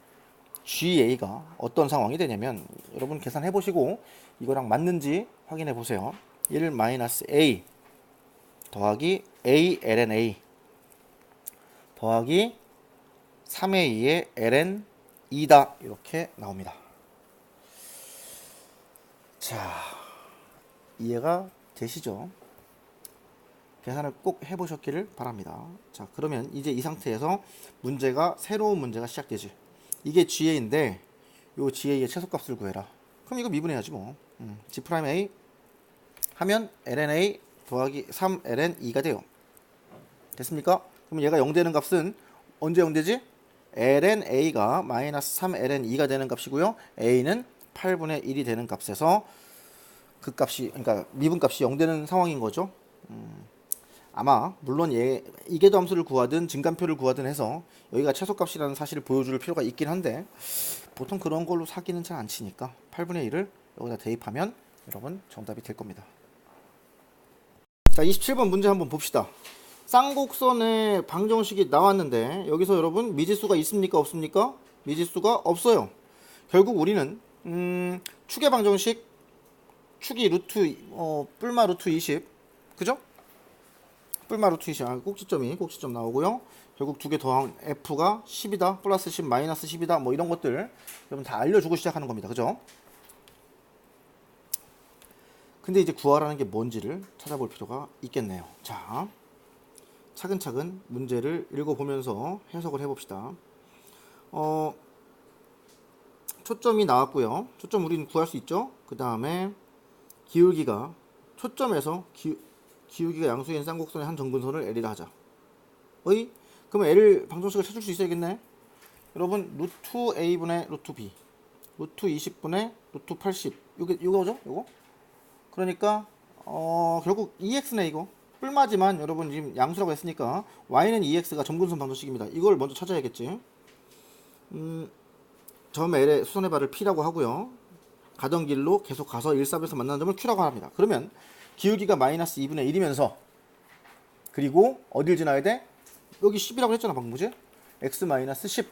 GA가 어떤 상황이 되냐면 여러분 계산해 보시고 이거랑 맞는지 확인해 보세요. 1 마이너스 A 더하기 A ln A 더하기 3A의 ln 2다 이렇게 나옵니다. 자, 이해가 되시죠? 계산을 꼭 해보셨기를 바랍니다. 자, 그러면 이제 이 상태에서 새로운 문제가 시작되지. 이게 GA인데 요 GA의 최소값을 구해라. 그럼 이거 미분해야지 뭐. G'A 하면 ln A 더하기 3 ln 2가 돼요. 됐습니까? 그럼 얘가 0 되는 값은 언제 0 되지? ln A가 마이너스 3 ln 2가 되는 값이고요. A는 8분의 1이 되는 값에서 그 값이 그러니까 미분값이 0 되는 상황인 거죠. 아마 물론 이계도 함수를 구하든 증간표를 구하든 해서 여기가 최소값이라는 사실을 보여줄 필요가 있긴 한데 보통 그런 걸로 사기는 잘 안 치니까 8분의 1을 여기다 대입하면 여러분 정답이 될 겁니다. 자, 27번 문제 한번 봅시다. 쌍곡선의 방정식이 나왔는데 여기서 여러분 미지수가 있습니까 없습니까? 미지수가 없어요. 결국 우리는 축의 방정식 축이 뿔마 루트 20 그죠? 뿔마 루트 20 꼭지점 나오고요. 결국 두 개 더한 f가 10이다 플러스 10 마이너스 10이다 뭐 이런 것들 여러분 다 알려주고 시작하는 겁니다. 그죠? 근데 이제 구하라는 게 뭔지를 찾아볼 필요가 있겠네요. 자, 차근차근 문제를 읽어보면서 해석을 해봅시다. 초점이 나왔고요. 초점 우리는 구할 수 있죠. 그 다음에 기울기가 초점에서 기울기가 양수인 쌍곡선의 한 정근선을 L이라 하자. 그러면 L 방정식을 찾을 수 있어야겠네. 여러분 루트 A분의 루트 B 루트 20분의 루트 80 이거죠? 요거? 그러니까 결국 2x네 이거. 뿔마지만 여러분 지금 양수라고 했으니까 y는 2x가 점근선 방정식입니다. 이걸 먼저 찾아야겠지. 점 L의 수선의 발을 P라고 하고요. 가던 길로 계속 가서 1삽에서 만나는 점을 Q라고 합니다. 그러면 기울기가 마이너스 2분의 1이면서 그리고 어딜 지나야 돼? 여기 10이라고 했잖아 방금 그지? x 마이너스 10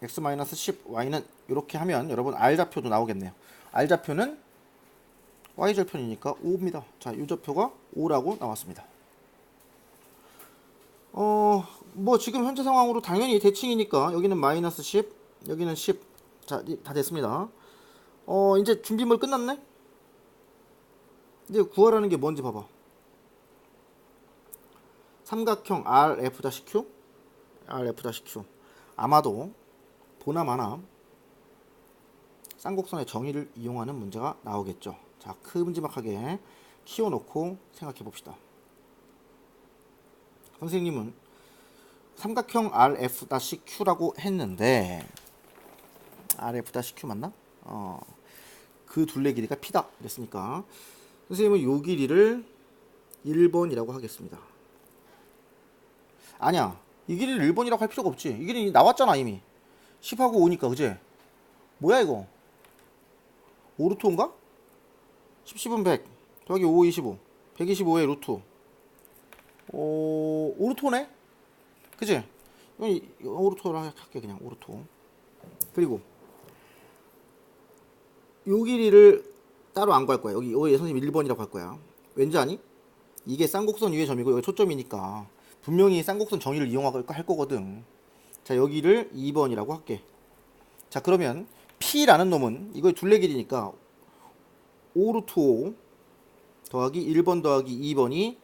x 마이너스 10 y는 이렇게 하면 여러분 R좌표도 나오겠네요. R좌표는 y절편이니까 5입니다. 자, 유저표가 5라고 나왔습니다. 뭐 지금 현재 상황으로 당연히 대칭이니까 여기는 마이너스 10, 여기는 10. 자, 다 됐습니다. 이제 준비물 끝났네? 이제 구하라는 게 뭔지 봐봐. 삼각형 RF-Q, RF-Q. 아마도 보나마나 쌍곡선의 정의를 이용하는 문제가 나오겠죠. 자, 큼지막하게 키워놓고 생각해 봅시다. 선생님은 삼각형 RF-Q라고 했는데 RF-Q 맞나? 그 둘레 길이가 P다 그랬으니까 선생님은 요 길이를 1번이라고 하겠습니다. 아니야, 이 길이를 1번이라고 할 필요가 없지. 이 길이 나왔잖아 이미. 10하고 5니까 그지? 뭐야 이거? 5루트인가? 10, 10은 100 더하기 5, 25 125의 루트 5루트네? 그치? 이건 5루트로 할게. 그냥 5루트. 그리고 요 길이를 따로 안 구할 거야. 여기 선생님 1번이라고 할 거야. 왠지 아니? 이게 쌍곡선 위의 점이고 여기 초점이니까 분명히 쌍곡선 정의를 이용할 거거든. 자, 여기를 2번이라고 할게. 자, 그러면 P라는 놈은 이거 둘레 길이니까 5루트 5 더하기 1번 더하기 2번이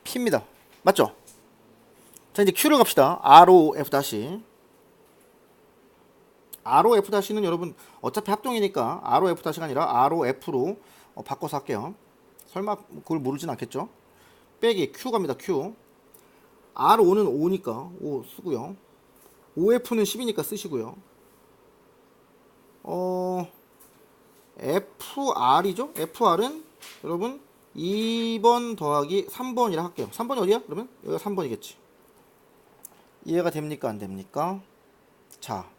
P입니다. 맞죠? 자, 이제 Q를 갑시다. ROF-. ROF-는 여러분 어차피 합동이니까 ROF-가 아니라 ROF로 바꿔서 할게요. 설마 그걸 모르진 않겠죠? 빼기 Q 갑니다. Q. R5는 5니까 5 쓰고요. OF는 10이니까 쓰시고요. FR이죠? FR은 여러분 2번 더하기 3번이라 할게요. 3번이 어디야? 그러면 여기가 3번이겠지. 이해가 됩니까? 안 됩니까? 자,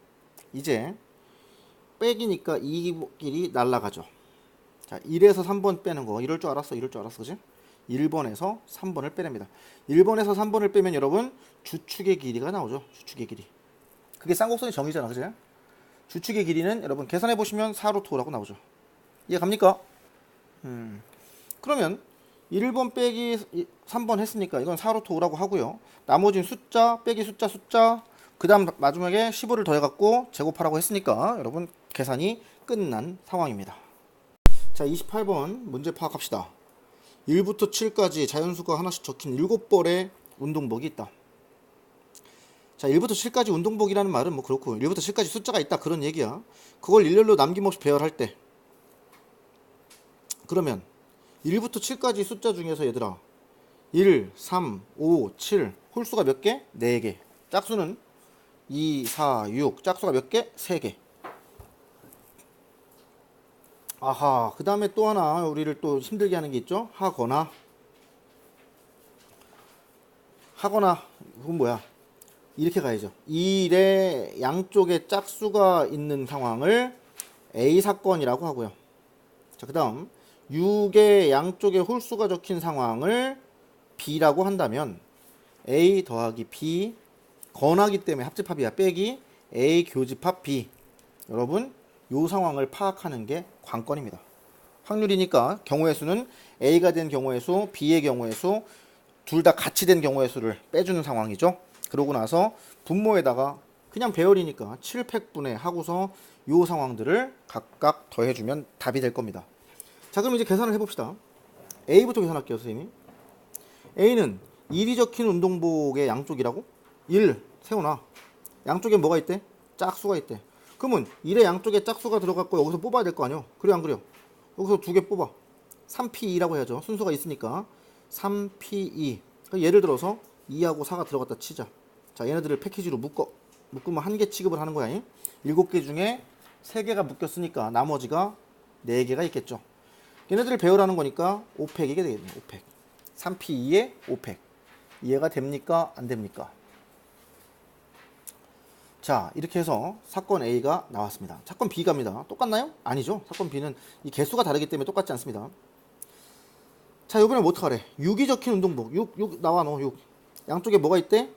이제 빼기니까 이 길이 날라가죠. 자, 1에서 3번 빼는 거 이럴 줄 알았어. 그지? 1번에서 3번을 빼냅니다. 1번에서 3번을 빼면 여러분 주축의 길이가 나오죠. 주축의 길이. 그게 쌍곡선의 정의잖아. 그지? 주축의 길이는 여러분 계산해 보시면 4루트 5라고 나오죠. 이해 갑니까? 그러면 1번 빼기 3번 했으니까 이건 4루트 5라고 하고요. 나머지는 숫자 빼기 숫자 그 다음 마지막에 15를 더해갖고 제곱하라고 했으니까 여러분 계산이 끝난 상황입니다. 자, 28번 문제 파악합시다. 1부터 7까지 자연수가 하나씩 적힌 7벌의 운동복이 있다. 자, 1부터 7까지 운동복이라는 말은 뭐 그렇고 1부터 7까지 숫자가 있다 그런 얘기야. 그걸 일렬로 남김없이 배열할 때 그러면 1부터 7까지 숫자 중에서 얘들아 1, 3, 5, 7 홀수가 몇 개? 4개. 짝수는 2, 4, 6 짝수가 몇 개? 3개. 아하, 그 다음에 또 하나 우리를 또 힘들게 하는 게 있죠. 하거나 그건 뭐야? 이렇게 가야죠. 1의 양쪽에 짝수가 있는 상황을 A 사건이라고 하고요. 자, 그 다음 6의 양쪽에 홀수가 적힌 상황을 B라고 한다면 A 더하기 B 건하기 때문에 합집합이야. 빼기 A 교집합 B. 여러분 요 상황을 파악하는 게 관건입니다. 확률이니까 경우의 수는 A가 된 경우의 수, B의 경우의 수 둘 다 같이 된 경우의 수를 빼주는 상황이죠. 그러고 나서 분모에다가 그냥 배열이니까 7팩분의 하고서 요 상황들을 각각 더해주면 답이 될 겁니다. 자, 그럼 이제 계산을 해봅시다. A부터 계산할게요, 선생님이. A는 1이 적힌 운동복의 양쪽이라고? 1 세워놔. 양쪽에 뭐가 있대? 짝수가 있대. 그러면 1의 양쪽에 짝수가 들어갔고 여기서 뽑아야 될 거 아니야? 그래 안 그래요? 여기서 두 개 뽑아. 3P2라고 해야죠. 순서가 있으니까 3P2. 예를 들어서 2하고 4가 들어갔다 치자. 자, 얘네들을 패키지로 묶으면 한 개 취급을 하는 거야. 7개 중에 3개가 묶였으니까 나머지가 4개가 있겠죠. 얘네들을 배열하는 거니까 5팩이게 되겠네. 5팩. 3P2에 5팩. 이해가 됩니까? 안 됩니까? 자, 이렇게 해서 사건 A가 나왔습니다. 사건 B 갑니다. 똑같나요? 아니죠. 사건 B는 이 개수가 다르기 때문에 똑같지 않습니다. 자, 이번에 뭐 어떡하래? 6이 적힌 운동복. 6 나와 너 6. 양쪽에 뭐가 있대?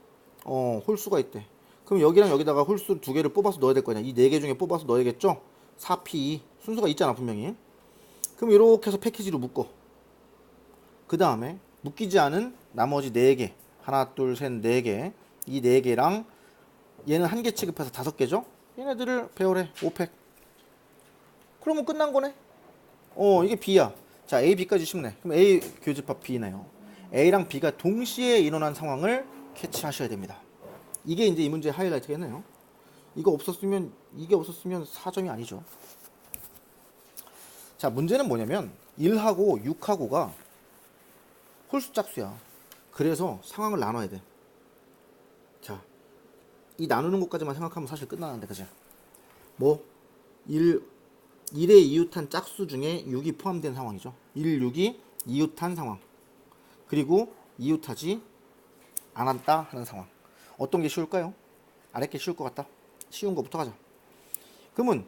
홀수가 있대. 그럼 여기랑 여기다가 홀수 두 개를 뽑아서 넣어야 될 거냐? 이 네 개 중에 뽑아서 넣어야겠죠? 4P2. 순서가 있잖아, 분명히. 그럼 이렇게 해서 패키지로 묶어. 그 다음에 묶이지 않은 나머지 4개, 하나 둘 셋 4개, 이 4개랑 얘는 1개 취급해서 5개죠. 얘네들을 배열해. 5팩. 그러면 끝난 거네. 이게 B야. 자, A, B까지 쉽네. 그럼 A 교집합 B네요. A랑 B가 동시에 인원한 상황을 캐치하셔야 됩니다. 이게 이제 이 문제의 하이라이트겠네요. 이게 없었으면 4점이 아니죠. 자, 문제는 뭐냐면 1하고 6하고가 홀수 짝수야. 그래서 상황을 나눠야 돼. 자, 이 나누는 것까지만 생각하면 사실 끝나는데, 그죠? 1의 이웃한 짝수 중에 6이 포함된 상황이죠. 1, 6이 이웃한 상황. 그리고 이웃하지 않았다 하는 상황. 어떤 게 쉬울까요? 아래 게 쉬울 것 같다. 쉬운 거부터 가자. 그러면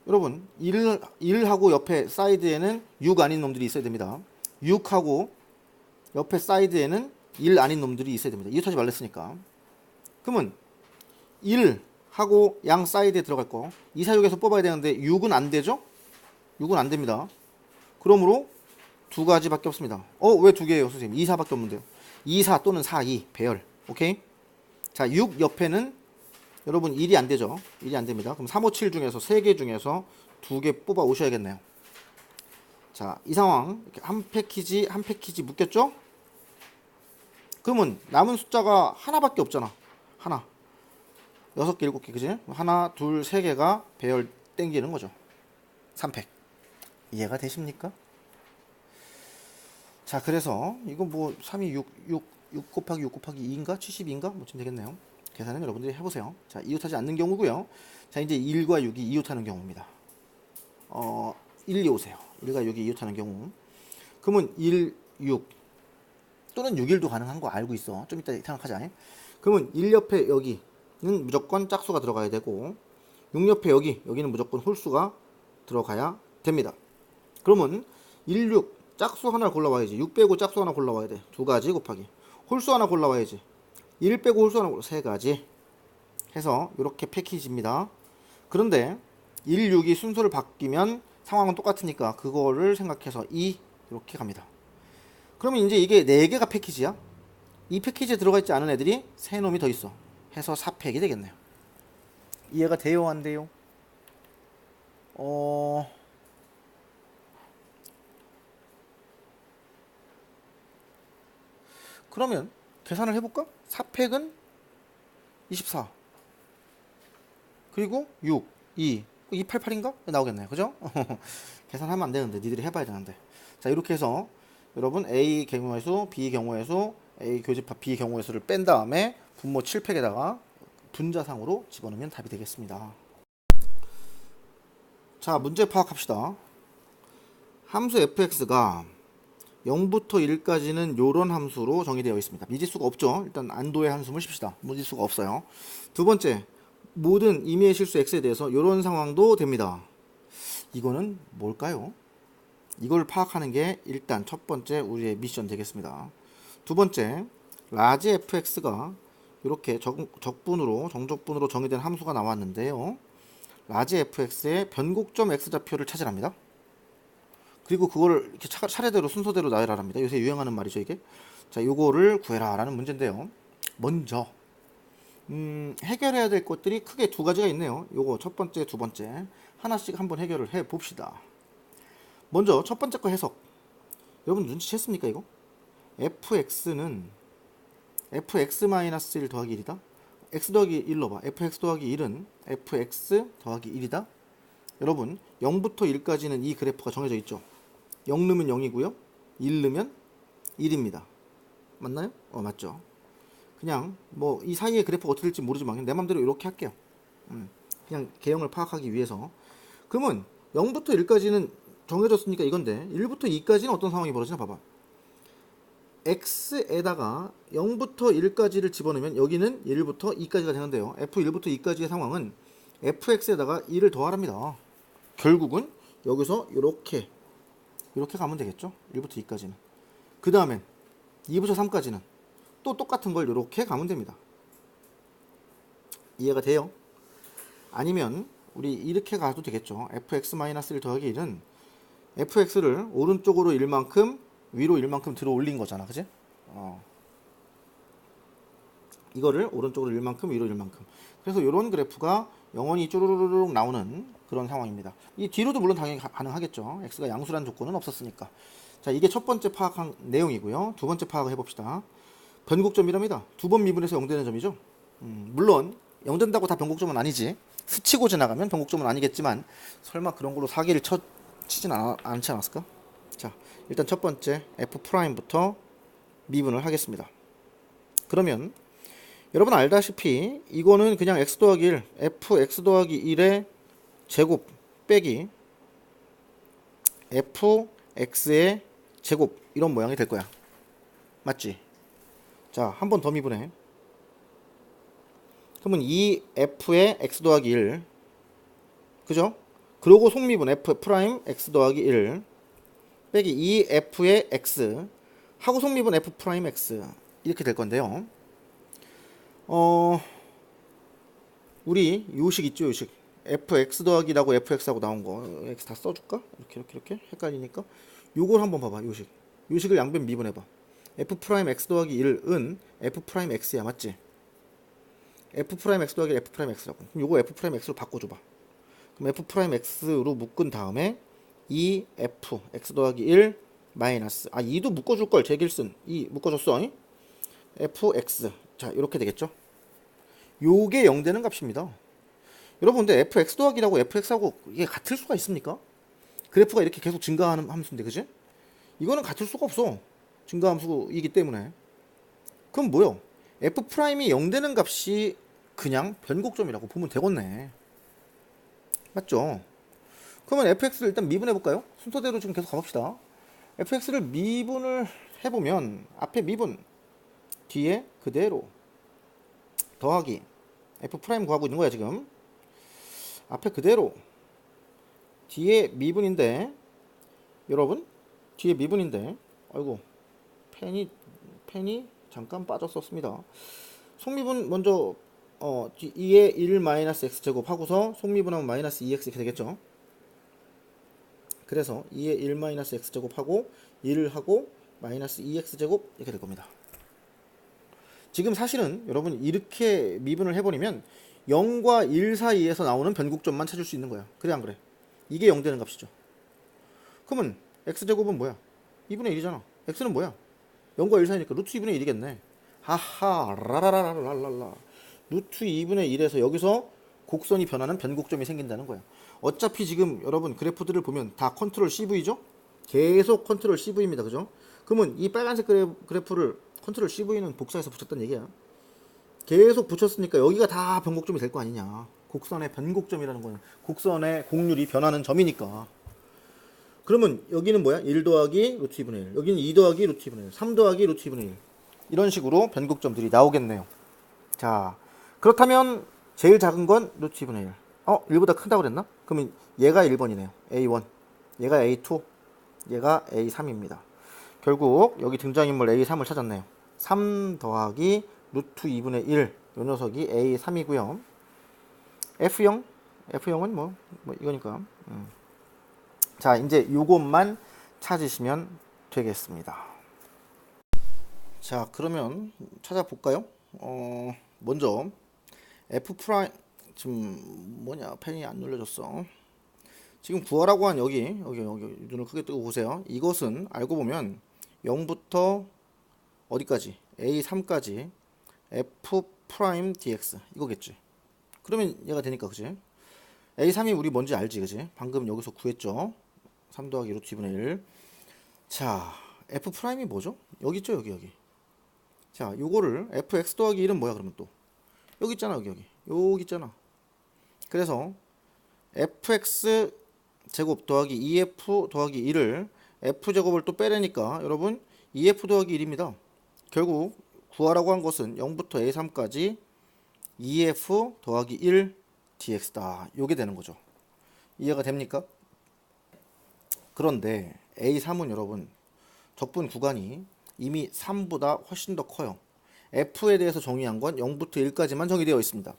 여러분 1하고 옆에 사이드에는 6 아닌 놈들이 있어야 됩니다. 6하고 옆에 사이드에는 1 아닌 놈들이 있어야 됩니다. 이웃하지 말랬으니까. 그러면 1하고 양 사이드에 들어갈 거 2, 4, 6에서 뽑아야 되는데 6은 안 되죠? 6은 안 됩니다. 그러므로 두 가지밖에 없습니다. 왜 두 개예요, 선생님? 2, 4밖에 없는데요. 2, 4 또는 4, 2 배열. 오케이? 자, 6 옆에는 여러분 1이 안 되죠. 1이 안 됩니다. 그럼 3, 5, 7 중에서 3개 중에서 2개 뽑아 오셔야겠네요. 자, 이 상황 이렇게 한 패키지 묶였죠? 그러면 남은 숫자가 하나밖에 없잖아. 하나. 6개, 7개, 그지? 하나, 둘, 3개가 배열 땡기는 거죠. 3팩. 이해가 되십니까? 자, 그래서 이거 뭐 3이 6 곱하기 6 곱하기 2인가? 72인가? 뭐쯤 되겠네요. 계산은 여러분들이 해보세요. 자, 이웃하지 않는 경우고요. 자, 이제 1과 6이 이웃하는 경우입니다. 1, 2 오세요. 1과 6이 이웃하는 경우. 그러면 1, 6 또는 6, 1도 가능한 거 알고 있어. 좀 이따 생각하자. 그러면 1 옆에 여기는 무조건 짝수가 들어가야 되고 6 옆에 여기는 무조건 홀수가 들어가야 됩니다. 그러면 1, 6 짝수 하나 골라와야지. 6 빼고 짝수 하나 골라와야 돼. 2가지 곱하기 홀수 하나 골라와야지. 1 빼고 홀수 하나 3가지 해서 이렇게 패키지입니다. 그런데 1, 6이 순서를 바뀌면 상황은 똑같으니까 그거를 생각해서 2 이렇게 갑니다. 그러면 이제 이게 4개가 패키지야. 이 패키지에 들어가 있지 않은 애들이 3놈이 더 있어. 해서 4팩이 되겠네요. 이해가 돼요, 안 돼요? 그러면 계산을 해볼까? 4팩은 24 그리고 6, 2 288인가? 나오겠네요. 그죠? 계산하면 안 되는데 니들이 해봐야 되는데. 자, 이렇게 해서 여러분 A 경우의 수, B 경우의 수, A 교집합 B 경우의 수를 뺀 다음에 분모 7팩에다가 분자상으로 집어넣으면 답이 되겠습니다. 자, 문제 파악합시다. 함수 fx가 0부터 1까지는 요런 함수로 정의되어 있습니다. 미지수가 없죠. 일단 안도의 한숨을 쉽시다. 미지수가 없어요. 두 번째, 모든 임의의 실수 x에 대해서 요런 상황도 됩니다. 이거는 뭘까요? 이걸 파악하는 게 일단 첫 번째 우리의 미션 되겠습니다. 두 번째, 라지 fx가 이렇게 정적분으로 정의된 함수가 나왔는데요. 라지 fx의 변곡점 x좌표를 찾으랍니다. 그리고 그거를 이렇게 차례대로 순서대로 나열하랍니다. 요새 유행하는 말이죠, 이게. 자, 요거를 구해라 라는 문제인데요. 먼저 해결해야 될 것들이 크게 2가지가 있네요. 요거 첫 번째, 두 번째 하나씩 한번 해결을 해 봅시다. 먼저 첫 번째 거 해석. 여러분 눈치챘습니까, 이거? fx는 fx-1 더하기 1이다. x 더하기 1로 봐. fx 더하기 1은 fx 더하기 1이다. 여러분 0부터 1까지는 이 그래프가 정해져 있죠. 0 넣으면 0이고요 1 넣으면 1입니다. 맞나요? 맞죠. 그냥 뭐 이 사이의 그래프가 어떻게 될지 모르지만 내 맘대로 이렇게 할게요. 그냥 개형을 파악하기 위해서. 그러면 0부터 1까지는 정해졌으니까 이건데 1부터 2까지는 어떤 상황이 벌어지나 봐봐. x에다가 0부터 1까지를 집어넣으면 여기는 1부터 2까지가 되는데요. f1부터 2까지의 상황은 fx에다가 2를 더하랍니다. 결국은 여기서 이렇게 가면 되겠죠. 1부터 2까지는. 그 다음엔 2부터 3까지는 또 똑같은 걸 이렇게 가면 됩니다. 이해가 돼요? 아니면 우리 이렇게 가도 되겠죠. fx-1 더하기 1은 fx를 오른쪽으로 1만큼 위로 1만큼 들어 올린 거잖아, 그지? 이거를 오른쪽으로 1만큼 위로 1만큼. 그래서 이런 그래프가 영원히 쭈루루룩 나오는 그런 상황입니다. 이 뒤로도 물론 당연히 가능하겠죠. x가 양수란 조건은 없었으니까. 자, 이게 첫 번째 파악한 내용이고요. 두 번째 파악을 해봅시다. 변곡점이랍니다. 두 번 미분해서 0되는 점이죠. 물론 0된다고 다 변곡점은 아니지. 스치고 지나가면 변곡점은 아니겠지만 설마 그런 걸로 사기를 치진 않지 않았을까? 자, 일단 첫 번째 f'부터 미분을 하겠습니다. 그러면 여러분 알다시피 이거는 그냥 x 더하기 1, fx 더하기 1의 제곱 빼기 fx의 제곱 이런 모양이 될 거야. 맞지? 자, 한 번 더 미분해. 그러면 이 f의 x 더하기 1, 그죠? 그리고 속미분 f 프라임 x 더하기 1 빼기 이 f의 x 하고 속미분 f 프라임 x 이렇게 될 건데요. 우리 요식 있죠, 요식. fx 더하기라고 fx하고 나온 거 x 다 써줄까? 이렇게 헷갈리니까 요걸 한번 봐봐. 요식을 양변 미분해봐. f 프라임 x 더하기 1은 f 프라임 x야, 맞지? f 프라임 x 더하기 f 프라임 x라고. 그럼 요거 f 프라임 x로 바꿔줘봐. 그럼 f 프라임 x로 묶은 다음에 이 f x 더하기 1 마이너스 2도 묶어줄 걸. 제길쓴 2 묶어줬어. fx 자, 이렇게 되겠죠. 요게 0 되는 값입니다. 여러분, 근데 fx 더하기라고 fx하고 이게 같을 수가 있습니까? 그래프가 이렇게 계속 증가하는 함수인데, 그지? 이거는 같을 수가 없어. 증가함수이기 때문에. 그럼 뭐요? f 프라임이 0 되는 값이 그냥 변곡점이라고 보면 되겠네. 맞죠? 그러면 fx를 일단 미분해 볼까요? 순서대로 지금 계속 가봅시다. fx를 미분을 해보면 앞에 미분, 뒤에 그대로 더하기 f 프라임 구하고 있는 거야 지금. 앞에 그대로 뒤에 미분인데, 여러분 뒤에 미분인데, 아이고 펜이 잠깐 빠졌었습니다. 속미분 먼저 2의 1 마이너스 x 제곱 하고서 속미분하면 마이너스 2x 이렇게 되겠죠. 그래서 2의 1 마이너스 x 제곱 하고 1을 하고 마이너스 2x 제곱 이렇게 될 겁니다. 지금 사실은 여러분 이렇게 미분을 해버리면 0과 1 사이에서 나오는 변곡점만 찾을 수 있는 거야. 그래 안 그래? 이게 0 되는 값이죠. 그러면 x제곱은 뭐야? 2분의 1이잖아. x는 뭐야? 0과 1 사이니까 루트 2분의 1이겠네. 하하 라라라라라라. 루트 2분의 1에서 여기서 곡선이 변하는 변곡점이 생긴다는 거야. 어차피 지금 여러분 그래프들을 보면 다 컨트롤 CV죠? 계속 컨트롤 CV입니다. 그죠? 그러면 이 빨간색 그래프를 컨트롤 CV는 복사해서 붙였다는 얘기야. 계속 붙였으니까 여기가 다 변곡점이 될 거 아니냐. 곡선의 변곡점이라는 거는 곡선의 곡률이 변하는 점이니까. 그러면 여기는 뭐야? 1 더하기 루트 2분의 1. 여기는 2 더하기 루트 2분의 1. 3 더하기 루트 2분의 1. 이런 식으로 변곡점들이 나오겠네요. 자, 그렇다면 제일 작은 건 루트 2분의 1. 1보다 크다고 그랬나? 그러면 얘가 1번이네요. A1. 얘가 A2. 얘가 A3입니다. 결국 여기 등장인물 A3을 찾았네요. 3 더하기 루트 2분의 1. 요 녀석이 A3이고요. F0은 뭐 이거니까. 자, 이제 요것만 찾으시면 되겠습니다. 자, 그러면 찾아볼까요? 먼저 F 프라임 지금 펜이 안 눌려졌어. 지금 구하라고 한 여기 눈을 크게 뜨고 보세요. 이것은 알고 보면 0부터 어디까지? A3까지 F 프라임 dx 이거겠지. 그러면 얘가 되니까, 그지? A3이 우리 뭔지 알지, 그지? 방금 여기서 구했죠. 3 더하기 루트 2분의 1. 자, F 프라임이 뭐죠? 여기 있죠, 여기. 자, 요거를 fx 더하기 1은 뭐야, 그러면 또? 여기 있잖아, 여기 있잖아. 그래서 fx 제곱 더하기 2f 더하기 1을 f 제곱을 또 빼내니까 여러분 2f 더하기 1입니다. 결국 구하라고 한 것은 0부터 a3까지 2f 더하기 1 dx다. 요게 되는 거죠. 이해가 됩니까? 그런데 a3은 여러분 적분 구간이 이미 3보다 훨씬 더 커요. f에 대해서 정의한 건 0부터 1까지만 정의되어 있습니다.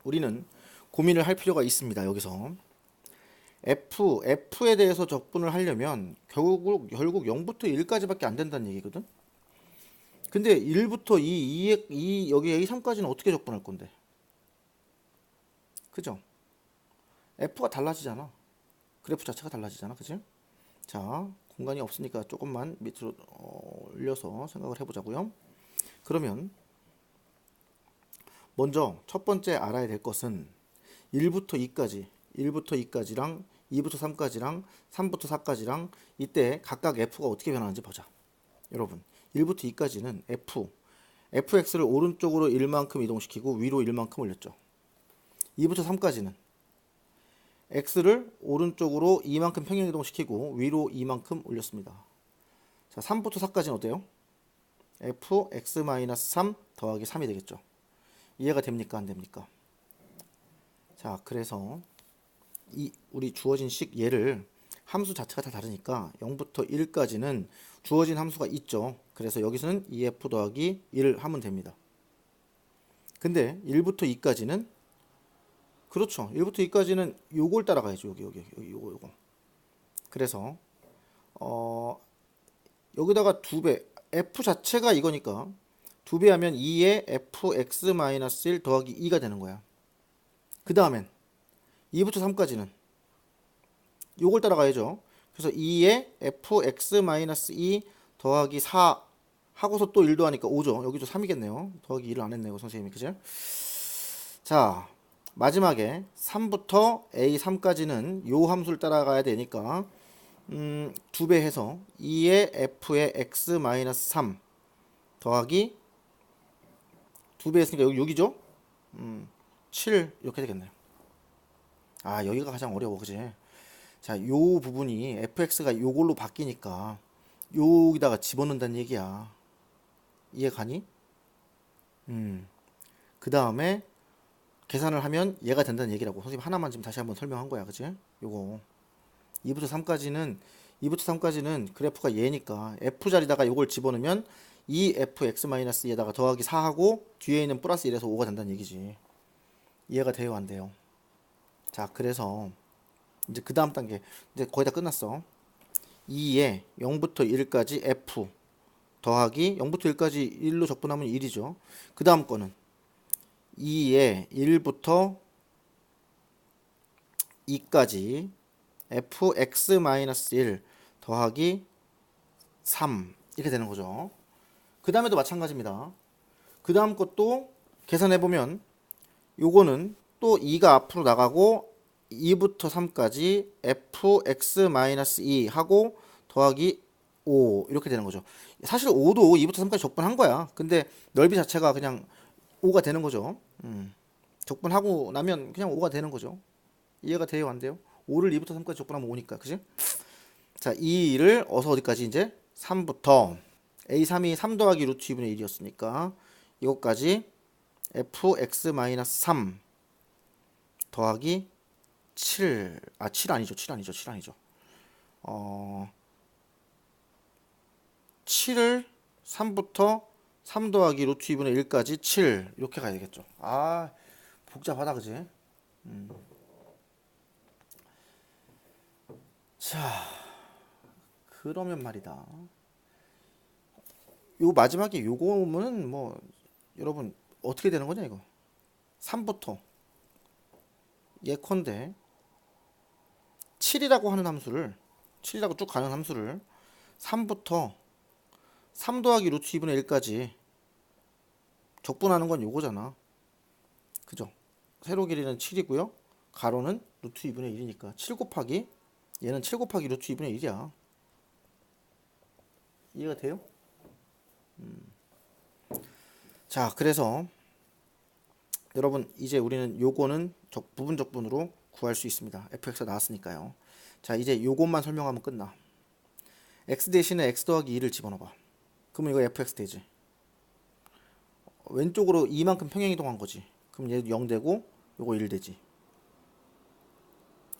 우리는 고민을 할 필요가 있습니다. 여기서 F에 대해서 적분을 하려면 결국 0부터 1까지밖에 안 된다는 얘기거든. 근데 1부터 2 여기 A3까지는 어떻게 적분할 건데? 그죠? F가 달라지잖아. 그래프 자체가 달라지잖아. 그치? 자, 공간이 없으니까 조금만 밑으로 올려서 생각을 해보자고요. 그러면 먼저 첫 번째 알아야 될 것은 1부터 2까지랑 2부터 3까지랑 3부터 4까지랑 이때 각각 F가 어떻게 변하는지 보자. 여러분, 1부터 2까지는 fx를 오른쪽으로 1만큼 이동시키고 위로 1만큼 올렸죠. 2부터 3까지는 x를 오른쪽으로 2만큼 평행 이동시키고 위로 2만큼 올렸습니다. 자, 3부터 4까지는 어때요? fx-3 더하기 3이 되겠죠. 이해가 됩니까? 안 됩니까? 자, 그래서 우리 주어진 식 얘를 함수 자체가 다 다르니까 0부터 1까지는 주어진 함수가 있죠. 그래서 여기서는 2f 더하기 1을 하면 됩니다. 근데 1부터 2까지는 그렇죠. 1부터 2까지는 요걸 따라가야죠. 요거. 그래서 여기다가 2배 f 자체가 이거니까 2배 하면 2의 fx-1 더하기 2가 되는 거야. 그 다음엔 2부터 3까지는 요걸 따라가야죠. 그래서 2의 fx-2 더하기 4 하고서 또 1도 하니까 5죠. 여기도 3이겠네요. 더하기 2를 안 했네요. 선생님이. 그죠? 자, 마지막에 3부터 a3까지는 요 함수를 따라가야 되니까 2배 해서 2의 f의 x-3 더하기 2배 했으니까 여기 6이죠? 7 이렇게 되겠네요. 아, 여기가 가장 어려워. 그지? 자, 요 부분이 fx가 요걸로 바뀌니까 여기다가 집어넣는다는 얘기야. 이해 가니? 그 다음에 계산을 하면 얘가 된다는 얘기라고. 선생님 하나만 지금 다시 한번 설명한 거야. 그치? 요거 2부터 3까지는 그래프가 얘니까 f 자리다가 요걸 집어넣으면 2fx-2에다가 더하기 4하고 뒤에 있는 플러스 1에서 5가 된다는 얘기지. 이해가 돼요? 안 돼요? 자, 그래서 이제 그 다음 단계 이제 거의 다 끝났어. 2에 0부터 1까지 f 더하기 0부터 1까지 1로 적분하면 1이죠. 그 다음 거는 2에 1부터 2까지 fx-1 더하기 3 이렇게 되는 거죠. 그 다음에도 마찬가지입니다. 그 다음 것도 계산해보면 요거는 또 2가 앞으로 나가고 2부터 3까지 fx-2 하고 더하기 5 이렇게 되는 거죠. 사실 5도 2부터 3까지 적분한 거야. 근데 넓이 자체가 그냥 5가 되는 거죠. 적분하고 나면 그냥 5가 되는 거죠. 이해가 돼요? 안 돼요? 5를 2부터 3까지 적분하면 5니까. 그지? 자, 이 2를 어서 어디까지 이제 3부터 a3이 3 더하기 루트 2분의 1이었으니까 이것까지 fx-3 더하기 7 7 아니죠. 7을 3부터 3 더하기 루트 2분의 1까지 7 이렇게 가야 되겠죠. 아, 복잡하다. 그지? 자, 그러면 말이다. 요 마지막에 요거는 뭐 여러분 어떻게 되는 거냐 이거. 3부터 예컨대 7이라고 하는 함수를 7이라고 쭉 가는 함수를 3부터 3 더하기 루트 2분의 1까지 적분하는 건 요거잖아. 그죠? 세로 길이는 7이고요. 가로는 루트 2분의 1이니까 7 곱하기 얘는 7 곱하기 루트 2분의 1이야. 이해가 돼요? 자, 그래서 여러분 이제 우리는 요거는 부분 적분으로 구할 수 있습니다. fx가 나왔으니까요. 자, 이제 요것만 설명하면 끝나. x 대신에 x 더하기 2를 집어넣어봐. 그러면 이거 fx 되지. 왼쪽으로 2만큼 평행 이동한 거지. 그럼 얘도 0 되고 요거 1 되지.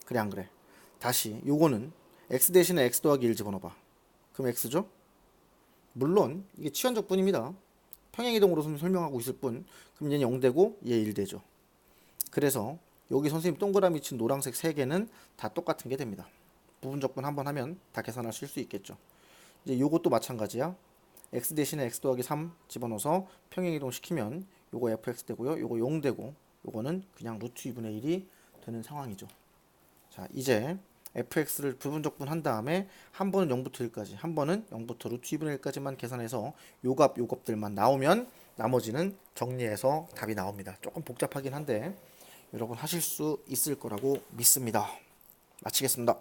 그래 안 그래? 다시 요거는 x 대신에 x 더하기 1 집어넣어봐. 그럼 x죠? 물론 이게 치환적분입니다. 평행이동으로 설명하고 있을 뿐. 그럼 얘는 0 되고 얘 1 되죠. 그래서 여기 선생님 동그라미 친 노란색 3개는 다 똑같은 게 됩니다. 부분적분 한번 하면 다 계산하실 수 있겠죠. 이제 요것도 마찬가지야. x 대신에 x 더하기 3 집어넣어서 평행이동 시키면 요거 fx 되고요. 요거 0 되고 요거는 그냥 루트 2분의 1이 되는 상황이죠. 자, 이제 fx를 부분적분 한 다음에 한 번은 0부터 1까지, 한 번은 0부터 루트 2분의 1까지만 계산해서 요 값들만 나오면 나머지는 정리해서 답이 나옵니다. 조금 복잡하긴 한데 여러분 하실 수 있을 거라고 믿습니다. 마치겠습니다.